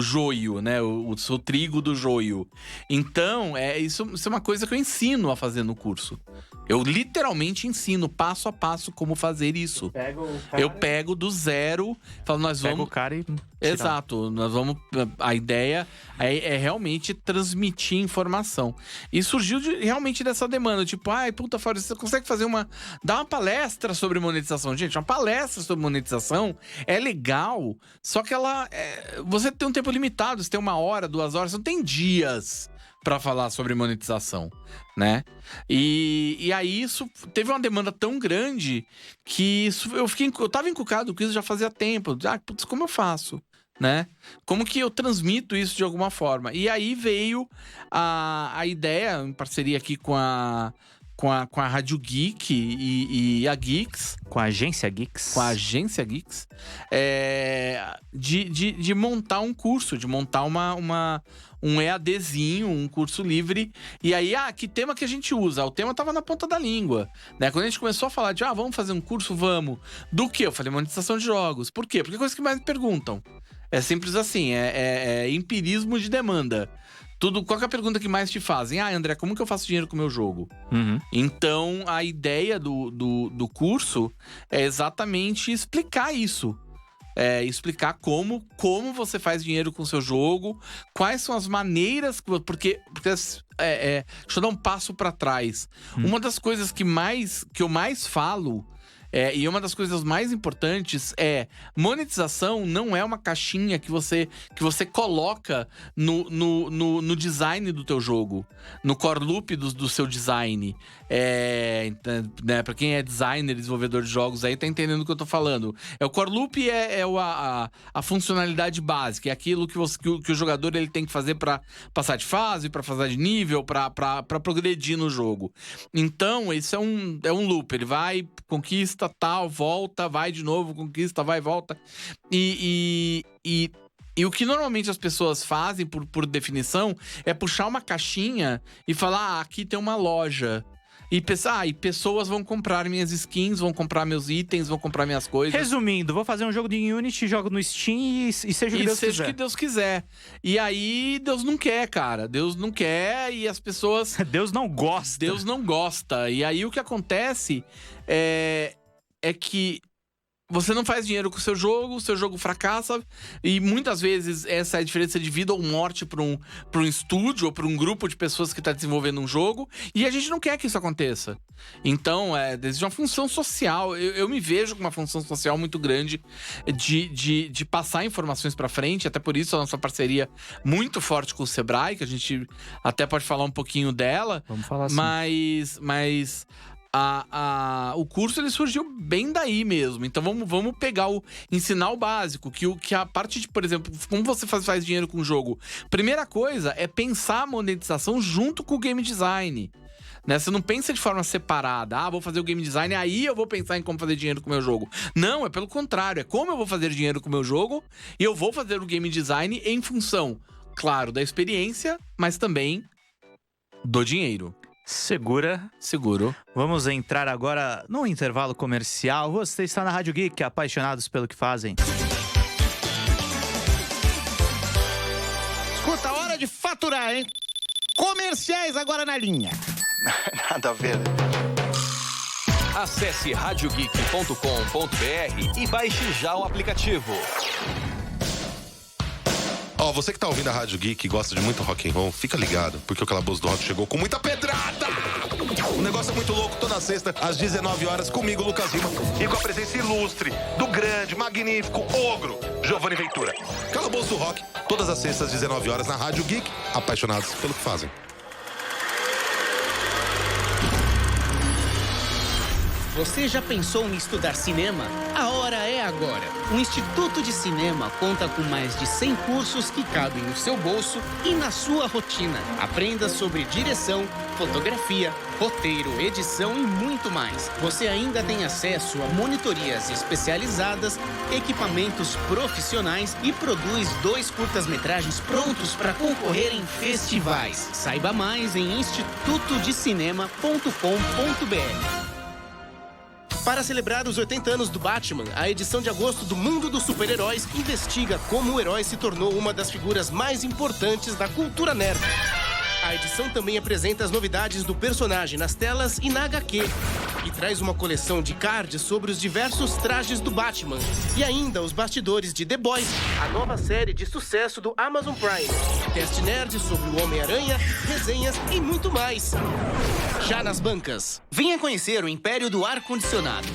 B: joio, né? O seu trigo do joio. Então, isso é uma coisa que eu ensino a fazer no curso. Eu literalmente ensino passo a passo como fazer isso. Eu pego do zero, falo, nós vamos...
A: Pega o cara e...
B: Exato, nós vamos... A ideia é realmente transmitir informação. E surgiu realmente dessa demanda, tipo, puta, Fábio, você consegue fazer dar uma palestra sobre monetização? Gente, uma palestra sobre monetização é legal, só que você tem um tempo limitado, você tem 1 hora, 2 horas, você não tem dias para falar sobre monetização, né? E aí isso teve uma demanda tão grande que eu tava encucado com isso já fazia tempo. Putz, como eu faço, né? Como que eu transmito isso de alguma forma? E aí veio a ideia, em parceria aqui com a Rádio Geek e a Geeks.
A: Com a Agência Geeks.
B: Com a Agência Geeks. De montar um curso, de montar um EADzinho, um curso livre. E aí, que tema que a gente usa? O tema tava na ponta da língua, né? Quando a gente começou a falar de, vamos fazer um curso, vamos. Do quê? Eu falei, monetização de jogos. Por quê? Porque é a coisa que mais me perguntam. É simples assim, é empirismo de demanda. Qual que é a pergunta que mais te fazem? André, como que eu faço dinheiro com o meu jogo?
A: Uhum.
B: Então, a ideia do curso é exatamente explicar isso. Explicar como você faz dinheiro com o seu jogo, quais são as maneiras... Porque deixa eu dar um passo para trás. Uma das coisas que eu mais falo E uma das coisas mais importantes monetização não é uma caixinha que você coloca no design do teu jogo, no core loop do seu design. Né, pra quem é designer, desenvolvedor de jogos aí, tá entendendo o que eu tô falando. O core loop a funcionalidade básica, é aquilo que o jogador ele tem que fazer pra passar de fase, pra passar de nível, pra progredir no jogo. Então, isso é um loop. Ele vai, conquista, tal, volta, vai de novo, conquista, vai, volta. E o que normalmente as pessoas fazem, por definição, é puxar uma caixinha e falar, aqui tem uma loja. E pensar, e pessoas vão comprar minhas skins, vão comprar meus itens, vão comprar minhas coisas.
A: Resumindo, vou fazer um jogo de Unity, jogo no Steam e seja o que Deus quiser.
B: Seja o que Deus quiser. E aí, Deus não quer, cara. Deus não quer e as pessoas...
A: Deus não gosta.
B: Deus não gosta. E aí, o que acontece é que você não faz dinheiro com o seu jogo fracassa. E muitas vezes essa é a diferença de vida ou morte para um estúdio ou para um grupo de pessoas que está desenvolvendo um jogo. E a gente não quer que isso aconteça. Então, existe uma função social. Eu me vejo com uma função social muito grande de passar informações para frente. Até por isso a nossa parceria muito forte com o Sebrae, que a gente até pode falar um pouquinho dela.
A: Vamos falar assim.
B: Mas o curso ele surgiu bem daí mesmo. Então vamos pegar ensinar o básico, que a parte de, por exemplo, como você faz dinheiro com o jogo. Primeira coisa é pensar a monetização junto com o game design. Né? Você não pensa de forma separada. Vou fazer o game design, aí eu vou pensar em como fazer dinheiro com o meu jogo. Não, é pelo contrário. É como eu vou fazer dinheiro com o meu jogo e eu vou fazer o game design em função, claro, da experiência, mas também do dinheiro.
A: Seguro. Vamos entrar agora no intervalo comercial. Você está na Rádio Geek, apaixonados pelo que fazem.
D: Escuta, hora de faturar, hein? Comerciais agora na linha.
E: Nada a ver.
F: Acesse radiogeek.com.br e baixe já o aplicativo.
E: Você que tá ouvindo a Rádio Geek e gosta de muito rock and roll, fica ligado, porque o Calabouço do Rock chegou com muita pedrada! O negócio é muito louco, toda sexta, às 19 horas, comigo, Lucas Lima, e com a presença ilustre do grande, magnífico, ogro, Giovanni Ventura. Calabouço do Rock, todas as sextas, às 19 horas, na Rádio Geek, apaixonados pelo que fazem.
D: Você já pensou em estudar cinema? A hora é agora. O Instituto de Cinema conta com mais de 100 cursos que cabem no seu bolso e na sua rotina. Aprenda sobre direção, fotografia, roteiro, edição e muito mais. Você ainda tem acesso a monitorias especializadas, equipamentos profissionais e produz 2 curtas-metragens prontos para concorrer em festivais. Saiba mais em institutodecinema.com.br. Para celebrar os 80 anos do Batman, a edição de agosto do Mundo dos Super-Heróis investiga como o herói se tornou uma das figuras mais importantes da cultura nerd. A edição também apresenta as novidades do personagem nas telas e na HQ. E traz uma coleção de cards sobre os diversos trajes do Batman. E ainda os bastidores de The Boys, a nova série de sucesso do Amazon Prime. Teste nerd sobre o Homem-Aranha, resenhas e muito mais. Já nas bancas, venha conhecer o Império do Ar-Condicionado.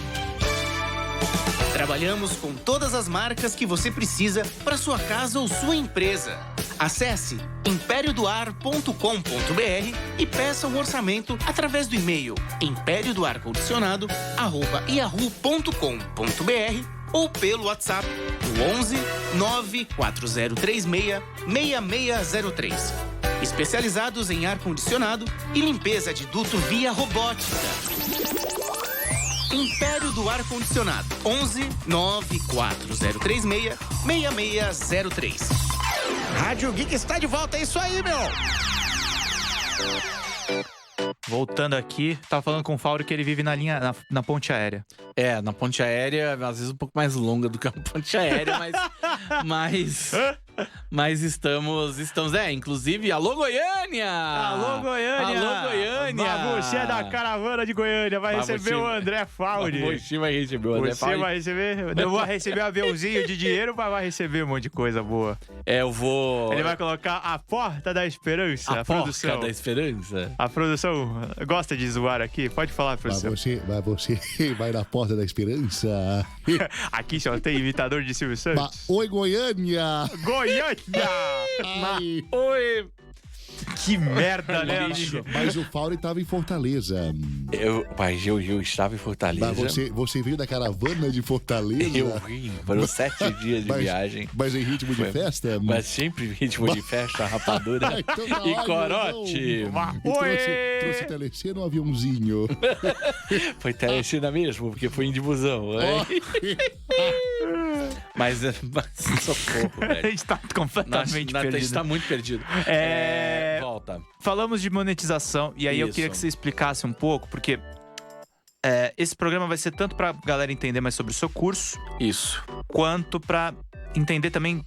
D: Trabalhamos com todas as marcas que você precisa para sua casa ou sua empresa. Acesse imperiodoar.com.br e peça um orçamento através do e-mail imperiodoarcondicionado@yahoo.com.br ou pelo WhatsApp no 11 94036 6603. Especializados em ar-condicionado e limpeza de duto via robótica. Império do Ar-Condicionado, 11 94036 6603. Rádio Geek está de volta, é isso aí, meu!
A: Voltando aqui, tava falando com o Fábio que ele vive na linha, na ponte aérea.
B: Na ponte aérea, às vezes um pouco mais longa do que a ponte aérea, Mas estamos... inclusive, alô, Goiânia!
A: Alô, Goiânia!
B: Alô, Goiânia!
A: Você é da caravana de Goiânia, vai receber o André Fauri.
B: Você vai receber o André Fauri.
A: Você vai receber... Eu vou receber um aviãozinho de dinheiro, mas vai receber um monte de coisa boa.
B: Eu vou...
A: Ele vai colocar a Porta da Esperança, a produção.
B: Porta da Esperança?
A: A produção gosta de zoar aqui? Pode falar, produção.
G: Mas você vai na Porta da Esperança.
A: Aqui só tem imitador de Silvio Santos.
G: Oi, Goiânia!
A: Goiânia!
B: Oi!
A: Que merda, né?
G: Mas o Fauri estava em Fortaleza.
B: Eu estava em Fortaleza.
G: Mas você veio da caravana de Fortaleza?
B: Eu vim, foram 7 dias de viagem.
G: Mas em ritmo de festa?
B: Mas sempre em ritmo de festa, rapadura
G: então,
B: e corote.
G: Trouxe telecena ou aviãozinho?
B: Foi telecena mesmo, porque foi em difusão. Mas socorro, velho.
A: A gente tá completamente perdido.
B: A gente tá muito perdido. Volta.
A: Falamos de monetização, e aí eu queria que você explicasse um pouco, porque esse programa vai ser tanto pra galera entender mais sobre o seu curso.
B: Isso.
A: Quanto pra entender também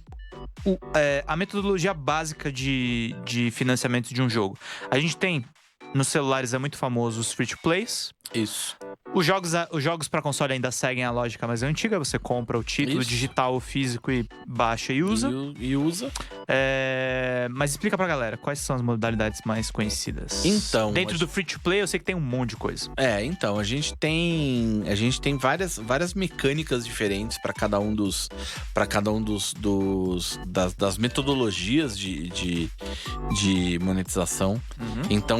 A: a metodologia básica de financiamento de um jogo. A gente tem, nos celulares é muito famoso, os free-to-plays.
B: Isso.
A: Os jogos para console ainda seguem a lógica mais antiga. Você compra o título digital ou físico e baixa e usa. Mas explica pra galera, quais são as modalidades mais conhecidas?
B: Então...
A: Dentro do free-to-play, eu sei que tem um monte de coisa.
B: Então, a gente tem várias mecânicas diferentes para cada um das metodologias de monetização.
A: Uhum.
B: Então,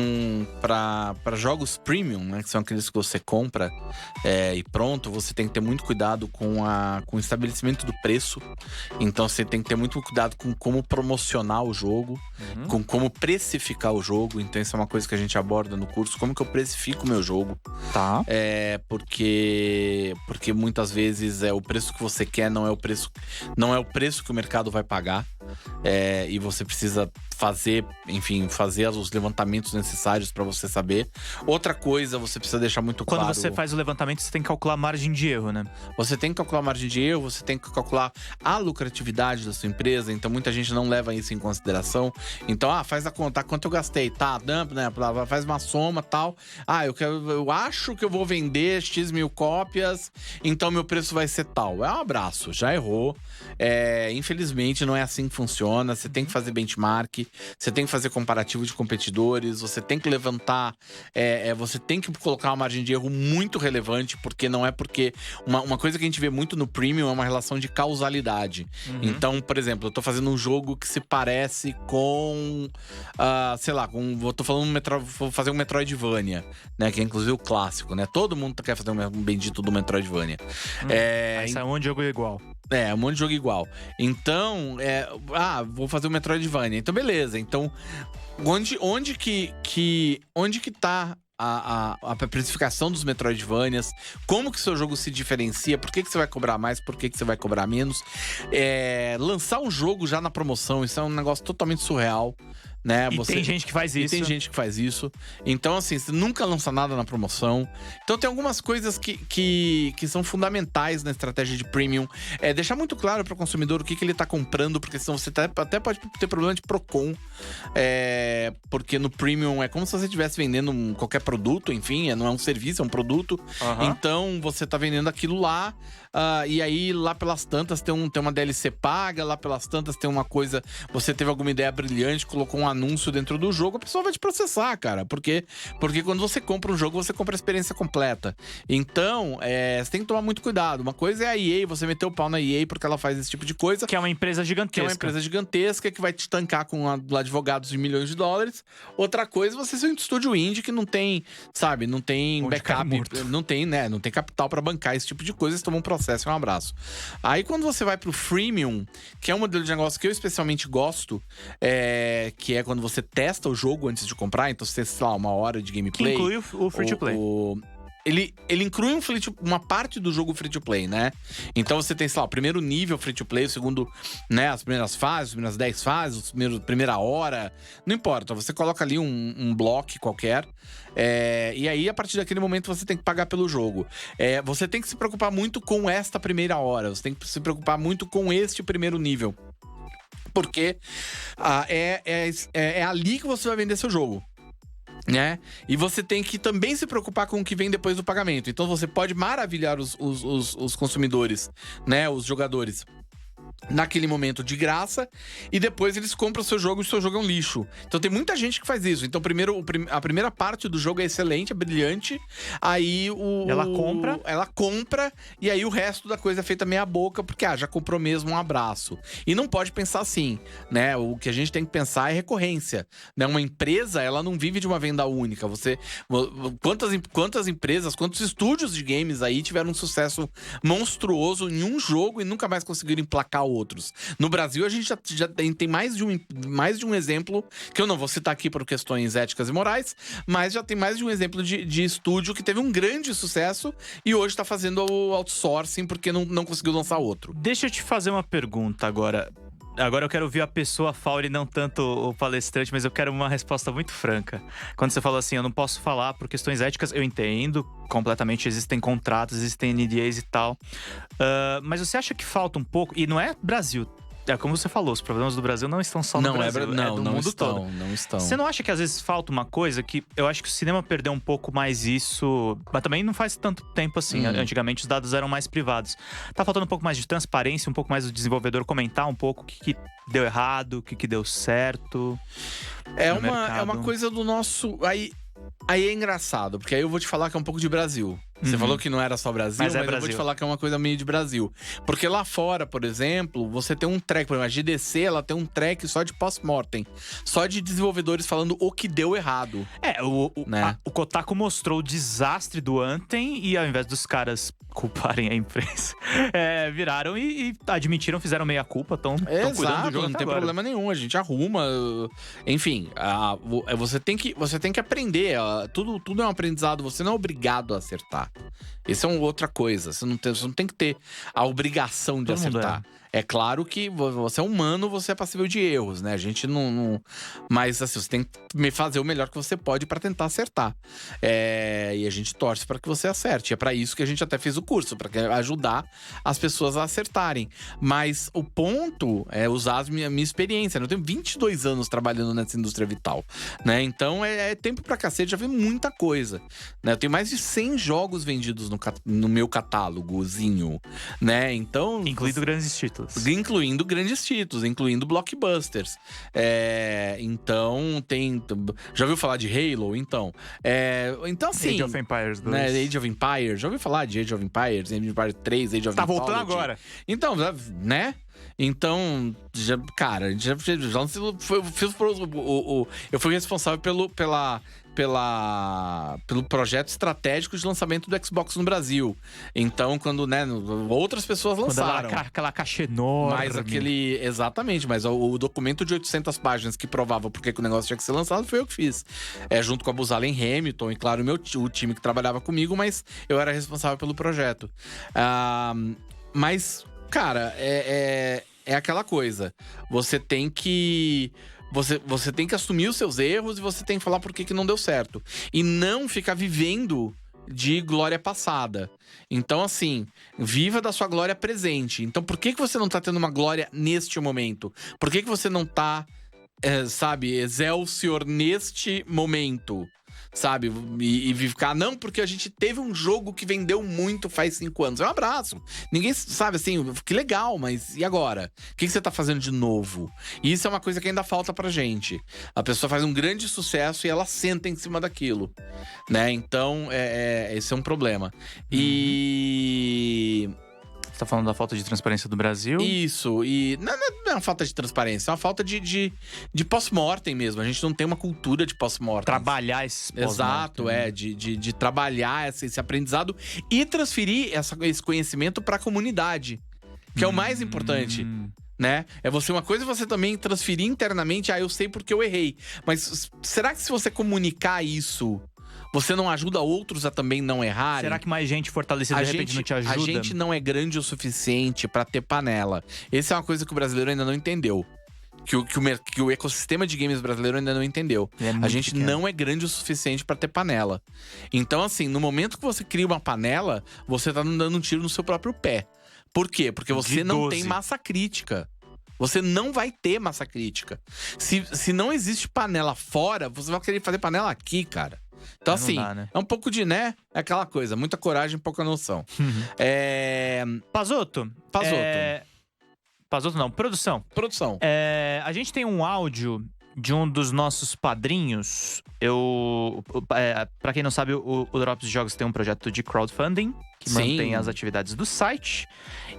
B: para jogos premium, né, que são aqueles que você compra e pronto, você tem que ter muito cuidado com o estabelecimento do preço. Então você tem que ter muito cuidado com como promocionar o jogo, com como precificar o jogo. Então isso é uma coisa que a gente aborda no curso, como que eu precifico o meu jogo.
A: Tá.
B: Porque muitas vezes o preço que você quer não é o preço que o mercado vai pagar. E você precisa fazer os levantamentos necessários para você saber. Outra coisa, você precisa deixar muito claro...
A: Quando você faz o levantamento, você tem que calcular a margem de erro, né?
B: Você tem que calcular a margem de erro, você tem que calcular a lucratividade da sua empresa. Então, muita gente não leva isso em consideração. Então, faz a conta, quanto eu gastei, tá? Né? Faz uma soma, tal. Eu acho que eu vou vender X mil cópias, então meu preço vai ser tal. Um abraço, já errou. Infelizmente, não é assim que funciona. Você tem que fazer benchmark, você tem que fazer comparativo de competidores, você tem que levantar, você tem que colocar uma margem de erro muito relevante, porque não é porque... Uma coisa que a gente vê muito no Premium é uma relação de causalidade. Então, por exemplo, eu tô fazendo um jogo que se parece com... vou fazer um Metroidvania, né? Que é inclusive o clássico, né? Todo mundo quer fazer um bendito do Metroidvania.
A: Mas é um monte de jogo igual.
B: Um monte de jogo igual. Então, vou fazer o Metroidvania. Então, beleza. Então, onde que tá a precificação dos Metroidvanias? Como que seu jogo se diferencia? Por que você vai cobrar mais? Por que você vai cobrar menos? Lançar um jogo já na promoção, isso é um negócio totalmente surreal. Né?
A: Tem gente que faz isso.
B: Então, assim, você nunca lança nada na promoção. Então, tem algumas coisas que são fundamentais na estratégia de Premium. Deixar muito claro para o consumidor o que ele tá comprando, porque senão você até pode ter problema de Procon. Porque no Premium é como se você estivesse vendendo qualquer produto, enfim, não é um serviço, é um produto. Então, você tá vendendo aquilo lá. E aí, lá pelas tantas, tem uma DLC paga, lá pelas tantas tem uma coisa... Você teve alguma ideia brilhante, colocou um anúncio dentro do jogo, a pessoa vai te processar, cara. Porque quando você compra um jogo, você compra a experiência completa. Então, você tem que tomar muito cuidado. Uma coisa é a EA, você meter o pau na EA porque ela faz esse tipo de coisa.
A: Que é uma empresa gigantesca.
B: Que vai te tancar com advogados de milhões de dólares. Outra coisa é você ser um estúdio indie que não tem, sabe, não tem backup, não tem capital pra bancar esse tipo de coisa, você toma um processo. Um abraço. Aí quando você vai pro freemium, que é um modelo de negócio que eu especialmente gosto, que é quando você testa o jogo antes de comprar, então você tem, sei lá, 1 hora de gameplay.
A: Que inclui o free-to-play.
B: Ele inclui uma parte do jogo free-to-play, né? Então você tem, sei lá, o primeiro nível free-to-play, o segundo, né, as primeiras fases, as primeiras 10 fases, a primeira hora, não importa. Você coloca ali um bloco qualquer, e aí, a partir daquele momento, você tem que pagar pelo jogo. Você tem que se preocupar muito com esta primeira hora, você tem que se preocupar muito com este primeiro nível. Porque é ali que você vai vender seu jogo. Né? E você tem que também se preocupar com o que vem depois do pagamento. Então você pode maravilhar os consumidores, né? Os jogadores naquele momento de graça, e depois eles compram o seu jogo e o seu jogo é um lixo. Então tem muita gente que faz isso. Então a primeira parte do jogo é excelente, é brilhante. Aí ela compra e aí o resto da coisa é feita meia boca, porque já comprou mesmo, um abraço. E não pode pensar assim, né? O que a gente tem que pensar é recorrência, né? Uma empresa, ela não vive de uma venda única. Quantas empresas, quantos estúdios de games aí tiveram um sucesso monstruoso em um jogo e nunca mais conseguiram emplacar outros. No Brasil, a gente já tem mais de um exemplo, que eu não vou citar aqui por questões éticas e morais, mas já tem mais de um exemplo de estúdio que teve um grande sucesso e hoje tá fazendo o outsourcing porque não conseguiu lançar outro.
A: Deixa eu te fazer uma pergunta agora. Agora eu quero ouvir a pessoa Fauri, não tanto o palestrante, mas eu quero uma resposta muito franca. Quando você falou assim, eu não posso falar por questões éticas, eu entendo completamente, existem contratos, existem NDAs e tal. Mas você acha que falta um pouco, e não é Brasil, é como você falou, os problemas do Brasil não estão só no Brasil, é do mundo todo.
B: Não estão.
A: Você não acha que às vezes falta uma coisa que eu acho que o cinema perdeu um pouco mais isso, mas também não faz tanto tempo assim. Antigamente os dados eram mais privados. Tá faltando um pouco mais de transparência, um pouco mais do desenvolvedor comentar um pouco o que deu errado, o que deu certo.
B: É uma coisa do nosso. Aí é engraçado, porque aí eu vou te falar que é um pouco de Brasil. Você falou que não era só Brasil, mas eu vou te falar que é uma coisa meio de Brasil. Porque lá fora, por exemplo, você tem um track, por exemplo, a GDC, ela tem um track só de post-mortem. Só de desenvolvedores falando o que deu errado.
A: O Kotaku mostrou o desastre do Anthem e ao invés dos caras culparem a imprensa, viraram e admitiram, fizeram meia-culpa, estão cuidando do jogo.
B: Não tem problema nenhum, a gente arruma. Enfim, você tem que aprender. Tudo é um aprendizado, você não é obrigado a acertar. Essa é outra coisa. Você não tem que ter a obrigação de acertar. É claro que você é humano, você é passível de erros, né? A gente não... Mas assim, você tem que fazer o melhor que você pode pra tentar acertar. E a gente torce pra que você acerte. É pra isso que a gente até fez o curso, pra ajudar as pessoas a acertarem. Mas o ponto é usar a minha experiência, né? Eu tenho 22 anos trabalhando nessa indústria vital, né? Então é tempo pra cacete, já vi muita coisa, né? Eu tenho mais de 100 jogos vendidos no meu catálogozinho, né? Então...
A: Incluindo grandes títulos.
B: Incluindo grandes títulos, incluindo blockbusters. Então, tem... Já ouviu falar de Halo? Então assim...
A: Age of Empires 2.
B: Né? Age of Empires. Já ouviu falar de Age of Empires? Age of Empires 3, Age of Empires.
A: Tá voltando agora.
B: Então, né? Então, eu fui responsável pelo projeto estratégico de lançamento do Xbox no Brasil. Então, quando, né, outras pessoas lançaram.
A: Aquela caixa enorme.
B: Exatamente, mas o documento de 800 páginas que provava porque que o negócio tinha que ser lançado foi eu que fiz. Junto com a Buzz Allen Hamilton e, claro, o time que trabalhava comigo, mas eu era responsável pelo projeto. Mas, cara, é aquela coisa. Você tem que assumir os seus erros e você tem que falar por que não deu certo. E não ficar vivendo de glória passada. Então, assim, viva da sua glória presente. Então, por que você não tá tendo uma glória neste momento? Por que você não tá, excelsior neste momento? Sabe? E ficar, não, porque a gente teve um jogo que vendeu muito faz 5 anos. É um abraço. Ninguém sabe assim, que legal, mas e agora? O que você tá fazendo de novo? E isso é uma coisa que ainda falta pra gente. A pessoa faz um grande sucesso e ela senta em cima daquilo, né? Então, esse é um problema. E...
A: Você tá falando da falta de transparência do Brasil?
B: Isso, e não é uma falta de transparência, é uma falta de post-mortem mesmo. A gente não tem uma cultura de post-mortem.
A: Trabalhar esses post-mortem.
B: Exato, de trabalhar esse aprendizado e transferir esse conhecimento pra comunidade, que é o mais importante. Né? Uma coisa você também transferir internamente, eu sei porque eu errei. Mas será que se você comunicar isso, você não ajuda outros a também não errarem?
A: Será que mais gente fortalecida de repente não te ajuda?
B: A gente não é grande o suficiente pra ter panela. Essa é uma coisa que o brasileiro ainda não entendeu. Que o ecossistema de games brasileiro ainda não entendeu. A gente não é grande o suficiente pra ter panela. Então, assim, no momento que você cria uma panela, você tá dando um tiro no seu próprio pé. Por quê? Porque você não tem massa crítica. Você não vai ter massa crítica. Se não existe panela fora, você vai querer fazer panela aqui, cara. Então, assim,
A: dá, né?
B: é um pouco de, né? É aquela coisa, muita coragem, pouca noção.
A: Pazoto. Pazoto não, produção.
B: Produção.
A: A gente tem um áudio de um dos nossos padrinhos. Pra quem não sabe, o Drops de Jogos tem um projeto de crowdfunding que mantém as atividades do site.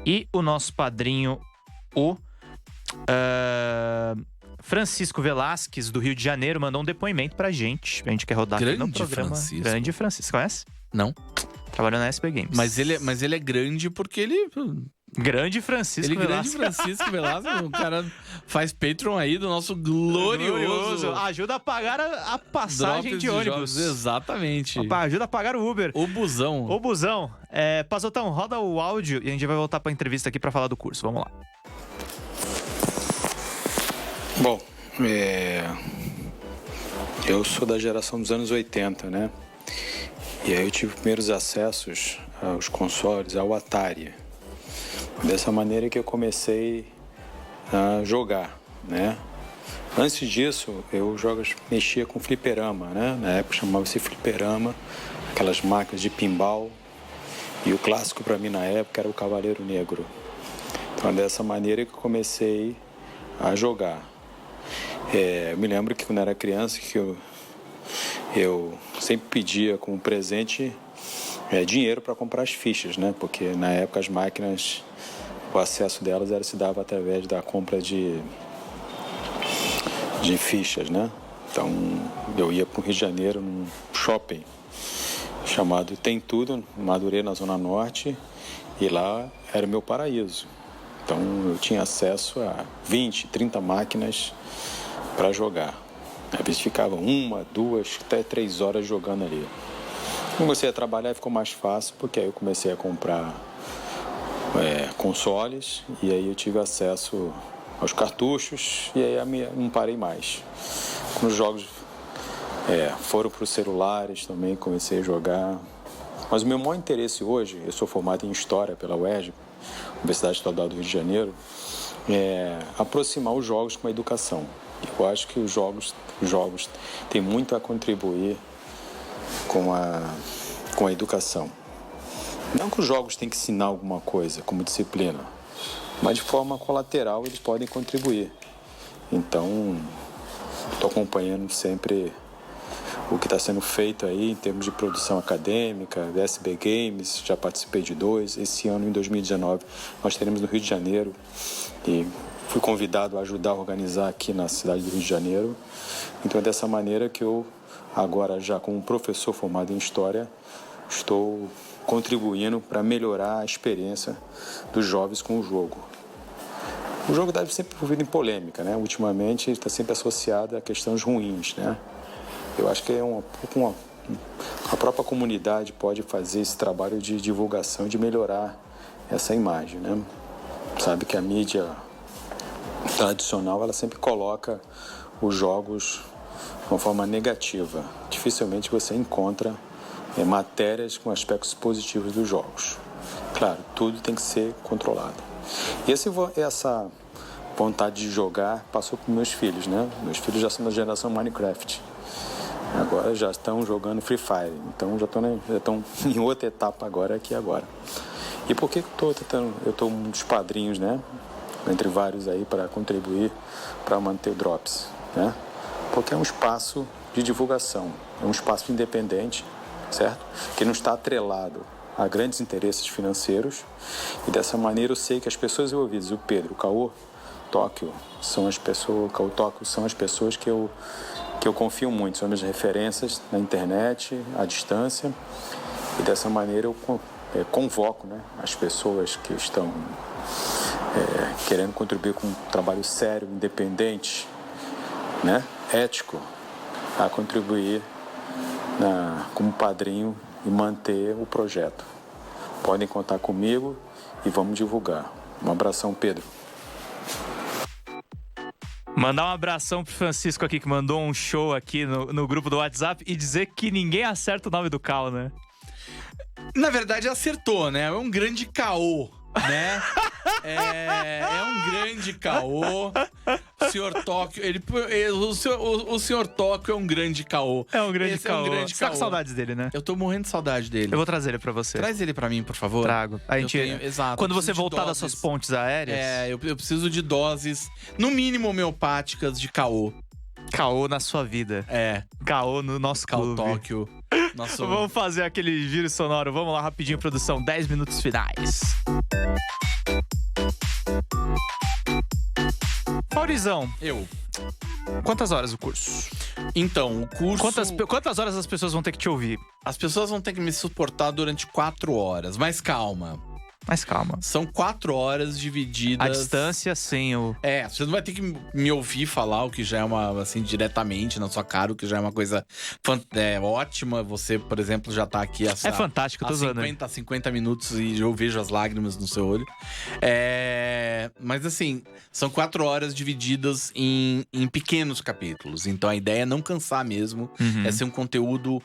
A: E o nosso padrinho, o Francisco Velasquez, do Rio de Janeiro, mandou um depoimento pra gente. A gente quer rodar aqui no programa. Grande Francisco. Conhece?
B: Não.
A: Trabalhou na SB Games.
B: Mas ele é grande porque ele...
A: Grande Francisco Velasquez.
B: Grande Francisco Velasquez. O cara faz Patreon aí do nosso glorioso.
A: Ajuda a pagar a passagem de ônibus.
B: Exatamente.
A: Ajuda a pagar o Uber.
B: O busão.
A: Pazotão, roda o áudio e a gente vai voltar pra entrevista aqui pra falar do curso. Vamos lá.
H: Bom, eu sou da geração dos anos 80, né? E aí eu tive primeiros acessos aos consoles, ao Atari. Dessa maneira que eu comecei a jogar, né? Antes disso, eu mexia com fliperama, né? Na época chamava-se fliperama, aquelas máquinas de pinball. E o clássico para mim na época era o Cavaleiro Negro. Então, dessa maneira que eu comecei a jogar. Eu me lembro que quando era criança que eu sempre pedia como presente dinheiro para comprar as fichas, né? Porque na época as máquinas, o acesso delas se dava através da compra de fichas, né? Então eu ia para o Rio de Janeiro num shopping chamado Tem Tudo, em Madureira, na Zona Norte, e lá era o meu paraíso. Então eu tinha acesso a 20, 30 máquinas para jogar. Às vezes ficava 1, 2, até 3 horas jogando ali. Comecei a trabalhar e ficou mais fácil, porque aí eu comecei a comprar consoles, e aí eu tive acesso aos cartuchos, e aí não parei mais. Quando os jogos foram para os celulares também, comecei a jogar. Mas o meu maior interesse hoje, eu sou formado em História pela UERJ, Universidade Estadual do Rio de Janeiro, é aproximar os jogos com a educação. Eu acho que os jogos têm muito a contribuir com a educação. Não que os jogos têm que ensinar alguma coisa como disciplina, mas de forma colateral eles podem contribuir. Então, estou acompanhando sempre o que está sendo feito aí em termos de produção acadêmica, SB Games, já participei de 2. Esse ano, em 2019, nós teremos no Rio de Janeiro, e fui convidado a ajudar a organizar aqui na cidade do Rio de Janeiro. Então é dessa maneira que eu, agora já como professor formado em História, estou contribuindo para melhorar a experiência dos jovens com o jogo. O jogo deve sempre envolvido em polêmica, né? Ultimamente está sempre associado a questões ruins, né? Eu acho que a própria comunidade pode fazer esse trabalho de divulgação e de melhorar essa imagem, né? Sabe que a mídia tradicional, ela sempre coloca os jogos de uma forma negativa. Dificilmente você encontra matérias com aspectos positivos dos jogos. Claro, tudo tem que ser controlado. E essa vontade de jogar passou para meus filhos, né? Meus filhos já são da geração Minecraft. Agora já estão jogando Free Fire. Então já estão em outra etapa agora que agora. E por que eu estou um dos padrinhos, né? Entre vários aí, para contribuir para manter o Drops, né? Porque é um espaço de divulgação, é um espaço independente, certo? Que não está atrelado a grandes interesses financeiros, e dessa maneira eu sei que as pessoas envolvidas, o Pedro, o Caô Tóquio, são as pessoas que eu confio muito, são minhas referências na internet, à distância, e dessa maneira eu convoco, né, as pessoas que estão querendo contribuir com um trabalho sério, independente, né, ético, a contribuir como padrinho e manter o projeto. Podem contar comigo e vamos divulgar. Um abração, Pedro.
A: Mandar um abração pro Francisco aqui, que mandou um show aqui no grupo do WhatsApp, e dizer que ninguém acerta o nome do Cal, né?
B: Na verdade, acertou, né? É um grande caô, né? É um grande caô. O Sr. Tóquio, o Sr. Tóquio é um grande caô.
A: É um grande
B: Esse
A: caô.
B: É um grande
A: Você tá com
B: caô.
A: saudades dele, né?
B: Eu tô morrendo de saudade dele.
A: Eu vou trazer ele pra você.
B: Traz ele pra mim, por favor.
A: Trago. A gente,
B: exato.
A: quando
B: eu
A: você
B: preciso de
A: voltar das
B: doses.
A: suas pontes aéreas...
B: Eu preciso de doses, no mínimo homeopáticas, de caô.
A: Caô na sua vida. Caô no nosso
B: Caô
A: clube.
B: Tóquio. Nosso...
A: Vamos fazer aquele giro sonoro. Vamos lá, rapidinho, produção. 10 minutos finais. Faurizão, quantas horas o curso?
B: Então, o curso...
A: Quantas horas as pessoas vão ter que te ouvir?
B: As pessoas vão ter que me suportar durante 4 horas, mas calma.
A: Mas calma.
B: São 4 horas divididas...
A: A distância, sim,
B: você não vai ter que me ouvir falar, o que já é uma, assim, diretamente na sua cara, o que já é uma coisa ótima. Você, por exemplo, já tá aqui
A: É fantástico, eu tô usando.
B: 50 minutos e eu vejo as lágrimas no seu olho. Mas assim, são 4 horas divididas em pequenos capítulos. Então a ideia é não cansar mesmo. É ser um conteúdo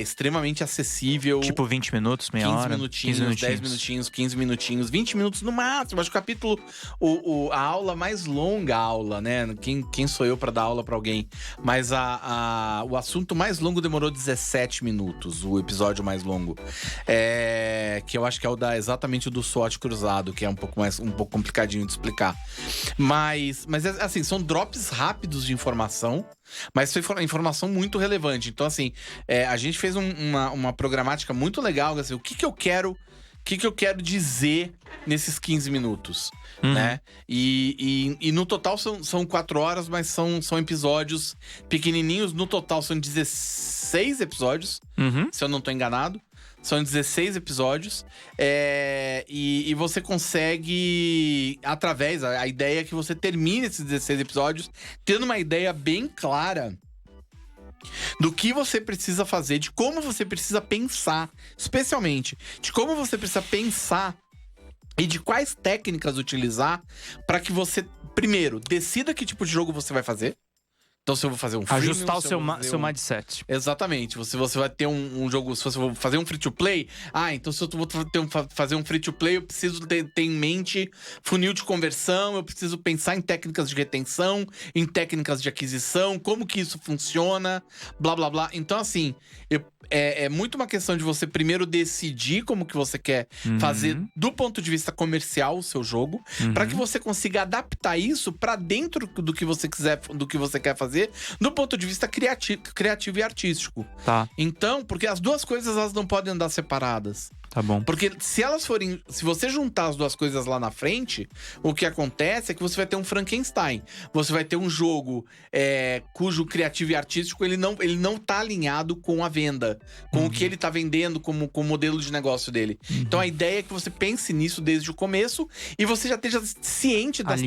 B: extremamente acessível.
A: Tipo 20 minutos, meia hora?
B: 15 minutinhos, 10 minutinhos, 15 minutinhos, 20 minutos no máximo. Acho que o capítulo, a aula mais longa, né? Quem sou eu pra dar aula pra alguém? Mas o assunto mais longo demorou 17 minutos, o episódio mais longo. Que eu acho que é exatamente o do SWOT cruzado, que é um pouco complicadinho de explicar. Mas assim, são drops rápidos de informação, mas foi informação muito relevante. Então, assim, a gente fez uma programática muito legal, assim, o que eu quero dizer nesses 15 minutos, né? E no total são 4 horas, mas são episódios pequenininhos. No total são 16 episódios, se eu não tô enganado. São 16 episódios. E você consegue, através... A ideia é que você termine esses 16 episódios tendo uma ideia bem clara do que você precisa fazer, de como você precisa pensar, especialmente de como você precisa pensar e de quais técnicas utilizar para que você, primeiro, decida que tipo de jogo você vai fazer. Então, se eu vou fazer um freemium,
A: ajustar o seu mindset.
B: Exatamente. Você vai ter um jogo... Se você for fazer um free-to-play... então se eu vou fazer um free-to-play, eu preciso ter em mente funil de conversão, eu preciso pensar em técnicas de retenção, em técnicas de aquisição, como que isso funciona, blá, blá, blá. Então, assim... É muito uma questão de você primeiro decidir como que você quer fazer do ponto de vista comercial o seu jogo, para que você consiga adaptar isso para dentro do que você quer fazer, do ponto de vista criativo e artístico.
A: Tá.
B: Então, porque as duas coisas elas não podem andar separadas.
A: Tá bom.
B: Porque se você juntar as duas coisas lá na frente, o que acontece é que você vai ter um Frankenstein. Você vai ter um jogo cujo criativo e artístico ele não tá alinhado com a venda, com o que ele tá vendendo com o modelo de negócio dele. Então a ideia é que você pense nisso desde o começo e você já esteja ciente das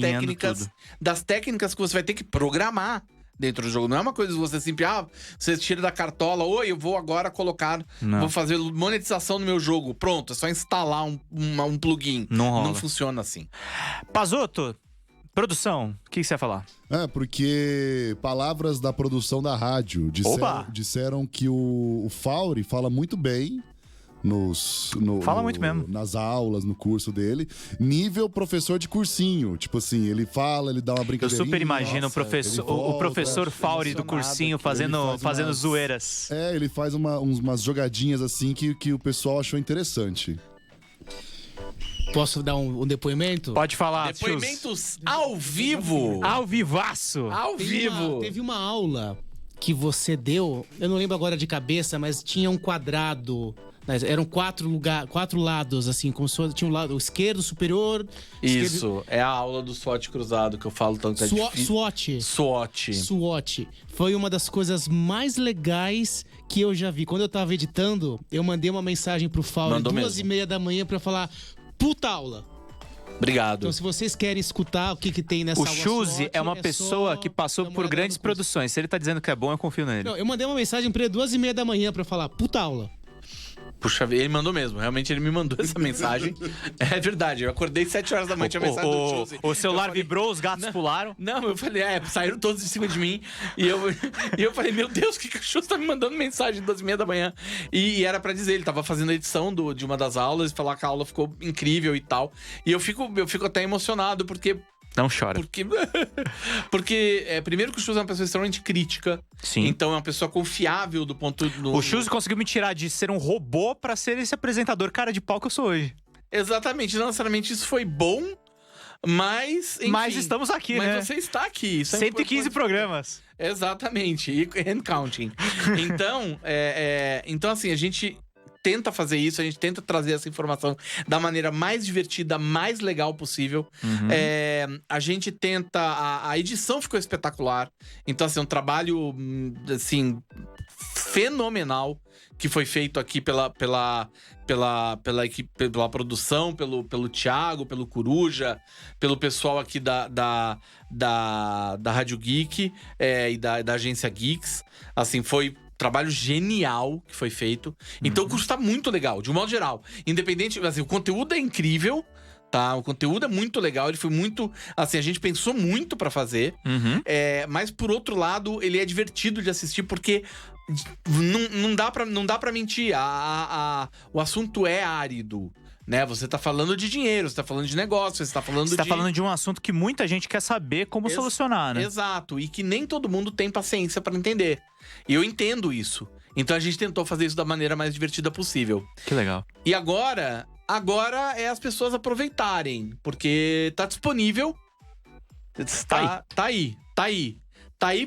B: técnicas que você vai ter que programar dentro do jogo. Não é uma coisa que você simplesmente, você tira da cartola, eu vou agora colocar, vou fazer monetização no meu jogo. Pronto, é só instalar um plugin.
A: Não rola.
B: Não funciona assim.
A: Pazoto, produção, o que você ia falar?
G: Porque palavras da produção da rádio disseram que o Fauri fala muito bem
A: fala muito mesmo.
G: Nas aulas, no curso dele. Nível professor de cursinho. Tipo assim, ele dá uma brincadeirinha.
A: Eu super imagino o professor Fauri do cursinho fazendo zoeiras.
G: Ele faz umas jogadinhas assim que o pessoal achou interessante.
I: Posso dar um depoimento?
A: Pode falar.
B: Depoimentos ao vivo.
A: Ao vivaço.
B: Ao vivo.
I: Teve uma aula que você deu, eu não lembro agora de cabeça, mas tinha um quadrado. Eram 4 lados, assim, como se fosse, tinha um lado esquerdo, superior...
B: Isso, é a aula do SWOT cruzado que eu falo tanto que é difícil.
I: SWOT. Foi uma das coisas mais legais que eu já vi. Quando eu tava editando, eu mandei uma mensagem pro Fauri 2h30 da manhã pra falar, puta aula!
B: Obrigado.
I: Então, se vocês querem escutar o que tem nessa aula...
A: O Chuzi é uma pessoa que passou por grandes produções. Se ele tá dizendo que é bom, eu confio nele.
I: Não, eu mandei uma mensagem pra ele 2h30 da manhã pra falar, puta aula.
B: Puxa vida, ele mandou mesmo. Realmente ele me mandou essa mensagem. É verdade, eu acordei 7 horas da manhã, tinha mensagem do Chuse.
A: O celular vibrou, os gatos pularam.
B: Não, eu falei, saíram todos em cima de mim. E eu falei, meu Deus, que o Chuse tá me mandando mensagem às 2h30 da manhã. E era pra dizer, ele tava fazendo a edição de uma das aulas e falar que a aula ficou incrível e tal. E eu fico até emocionado, porque...
A: Não chora.
B: Porque primeiro que o Chuse é uma pessoa extremamente crítica.
A: Sim.
B: Então é uma pessoa confiável do ponto...
A: O Chuse conseguiu me tirar de ser um robô pra ser esse apresentador cara de pau que eu sou hoje.
B: Exatamente. Não necessariamente isso foi bom, mas... Enfim,
A: mas estamos aqui, né?
B: Mas você está aqui. Isso
A: 115 programas.
B: Exatamente. And counting. Então, assim, a gente... tenta fazer isso, a gente tenta trazer essa informação da maneira mais divertida, mais legal possível. A gente tenta... A edição ficou espetacular. Então, assim, um trabalho, assim, fenomenal que foi feito aqui pela equipe, pela produção, pelo Thiago, pelo Coruja, pelo pessoal aqui da Rádio Geek e da agência Geeks. Assim, foi... trabalho genial que foi feito. Então o curso tá muito legal, de um modo geral. Independente, assim, o conteúdo é incrível, tá? O conteúdo é muito legal, ele foi muito... Assim, a gente pensou muito pra fazer. Mas, por outro lado, ele é divertido de assistir, porque não dá pra mentir. O assunto é árido. Né? Você tá falando de dinheiro, você tá falando de negócio, você tá falando
A: de um assunto que muita gente quer saber como solucionar, né?
B: Exato, e que nem todo mundo tem paciência pra entender. E eu entendo isso. Então a gente tentou fazer isso da maneira mais divertida possível.
A: Que legal.
B: E agora é as pessoas aproveitarem, porque tá disponível. Tá aí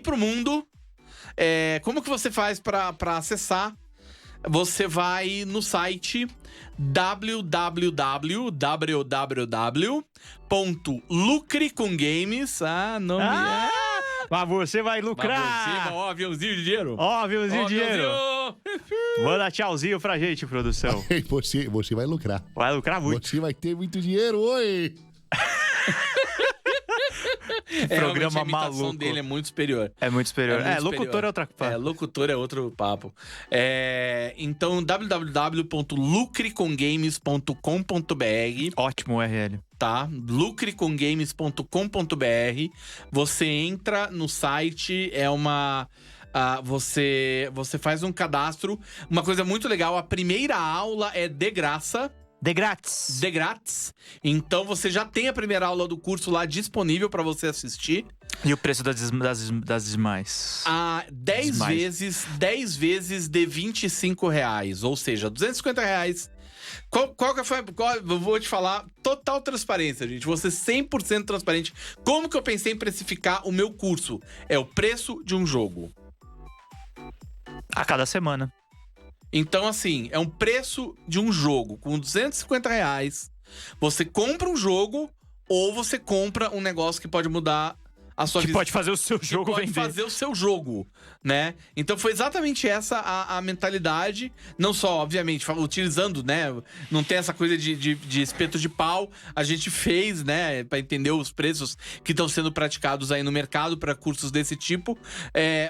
B: pro mundo. Como que você faz pra acessar? Você vai no site www.lucrecomgames.
A: Mas você vai lucrar!
B: Ó, aviãozinho de dinheiro!
A: Ó, aviãozinho de dinheiro! Manda tchauzinho pra gente, produção.
G: Você vai lucrar.
A: Vai lucrar muito.
G: Você vai ter muito dinheiro, oi!
A: Programa
B: a imitação
A: maluco.
B: dele é muito superior.
A: É muito superior. Locutor é outra papo.
B: Locutor é outro papo. Então, www.lucrecomgames.com.br.
A: Ótimo URL.
B: Tá? lucrecomgames.com.br. Você entra no site, você faz um cadastro. Uma coisa muito legal, a primeira aula é de graça.
A: De grátis.
B: Então você já tem a primeira aula do curso lá disponível para você assistir.
A: E o preço das demais?
B: 10 vezes de R$25. Ou seja, R$250. Qual que foi? Eu vou te falar, total transparência, gente. Vou ser 100% transparente. Como que eu pensei em precificar o meu curso? É o preço de um jogo.
A: A cada semana.
B: Então, assim, é um preço de um jogo. Com R$250, você compra um jogo ou você compra um negócio que pode mudar a sua vida.
A: Que pode fazer o seu jogo vender.
B: Pode fazer o seu jogo, né? Então foi exatamente essa a mentalidade. Não só, obviamente, utilizando, né? Não tem essa coisa de espeto de pau. A gente fez, né? Pra entender os preços que estão sendo praticados aí no mercado para cursos desse tipo.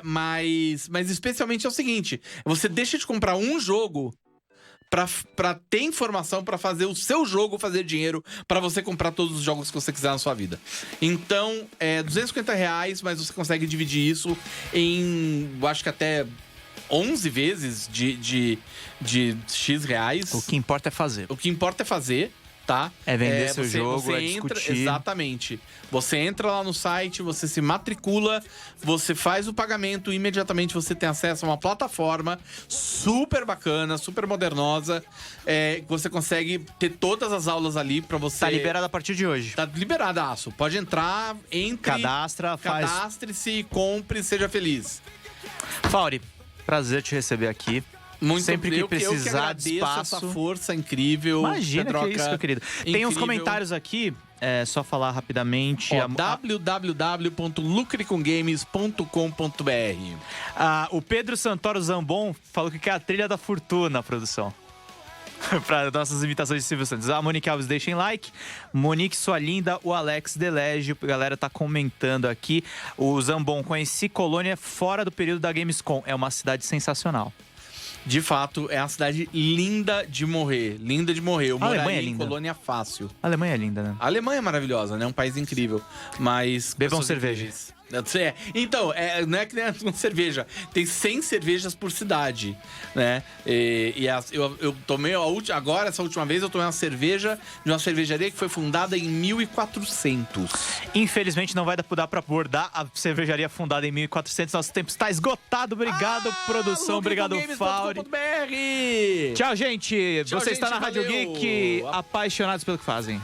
B: Mas especialmente é o seguinte. Você deixa de comprar um jogo pra ter informação pra fazer o seu jogo fazer dinheiro, pra você comprar todos os jogos que você quiser na sua vida. Então, R$250, mas você consegue dividir isso em, eu acho que até 11 vezes de X reais.
A: O que importa é fazer.
B: O que importa é fazer, tá?
A: É vender seu jogo, discutir.
B: Exatamente. Você entra lá no site, você se matricula, você faz o pagamento, imediatamente você tem acesso a uma plataforma super bacana, super modernosa. Você consegue ter todas as aulas ali pra você...
A: Tá liberado a partir de hoje.
B: Tá liberadaço. Pode entrar, cadastre-se, compre, seja feliz.
A: Fauri, prazer te receber aqui. Sempre que precisar de espaço,
B: essa força incrível.
A: Imagina, que é isso, meu querido. Tem uns comentários aqui, só falar rapidamente.
B: www.lucrecomgames.com.br.
A: O Pedro Santoro Zambon falou que quer a trilha da fortuna, produção. Para nossas imitações de Silvio Santos. A Monique Alves, deixem like. Monique, sua linda. O Alex Delégio, a galera tá comentando aqui. O Zambon, conheci Colônia fora do período da Gamescom. É uma cidade sensacional.
B: De fato, é uma cidade linda de morrer. Linda de morrer. Eu moraria em Colônia fácil.
A: A Alemanha é linda, né?
B: A Alemanha é maravilhosa, né? É um país incrível. Mas...
A: Bebam cerveja.
B: Então, não é que nem uma cerveja. Tem 100 cervejas por cidade, né? Eu tomei agora, essa última vez, eu tomei uma cerveja de uma cervejaria que foi fundada em 1400.
A: Infelizmente, não vai dar pra abordar a cervejaria fundada em 1400. Nosso tempo está esgotado. Obrigado, produção. Obrigado, Fauri. Tchau, gente. Você está na Rádio Geek, apaixonados pelo que fazem.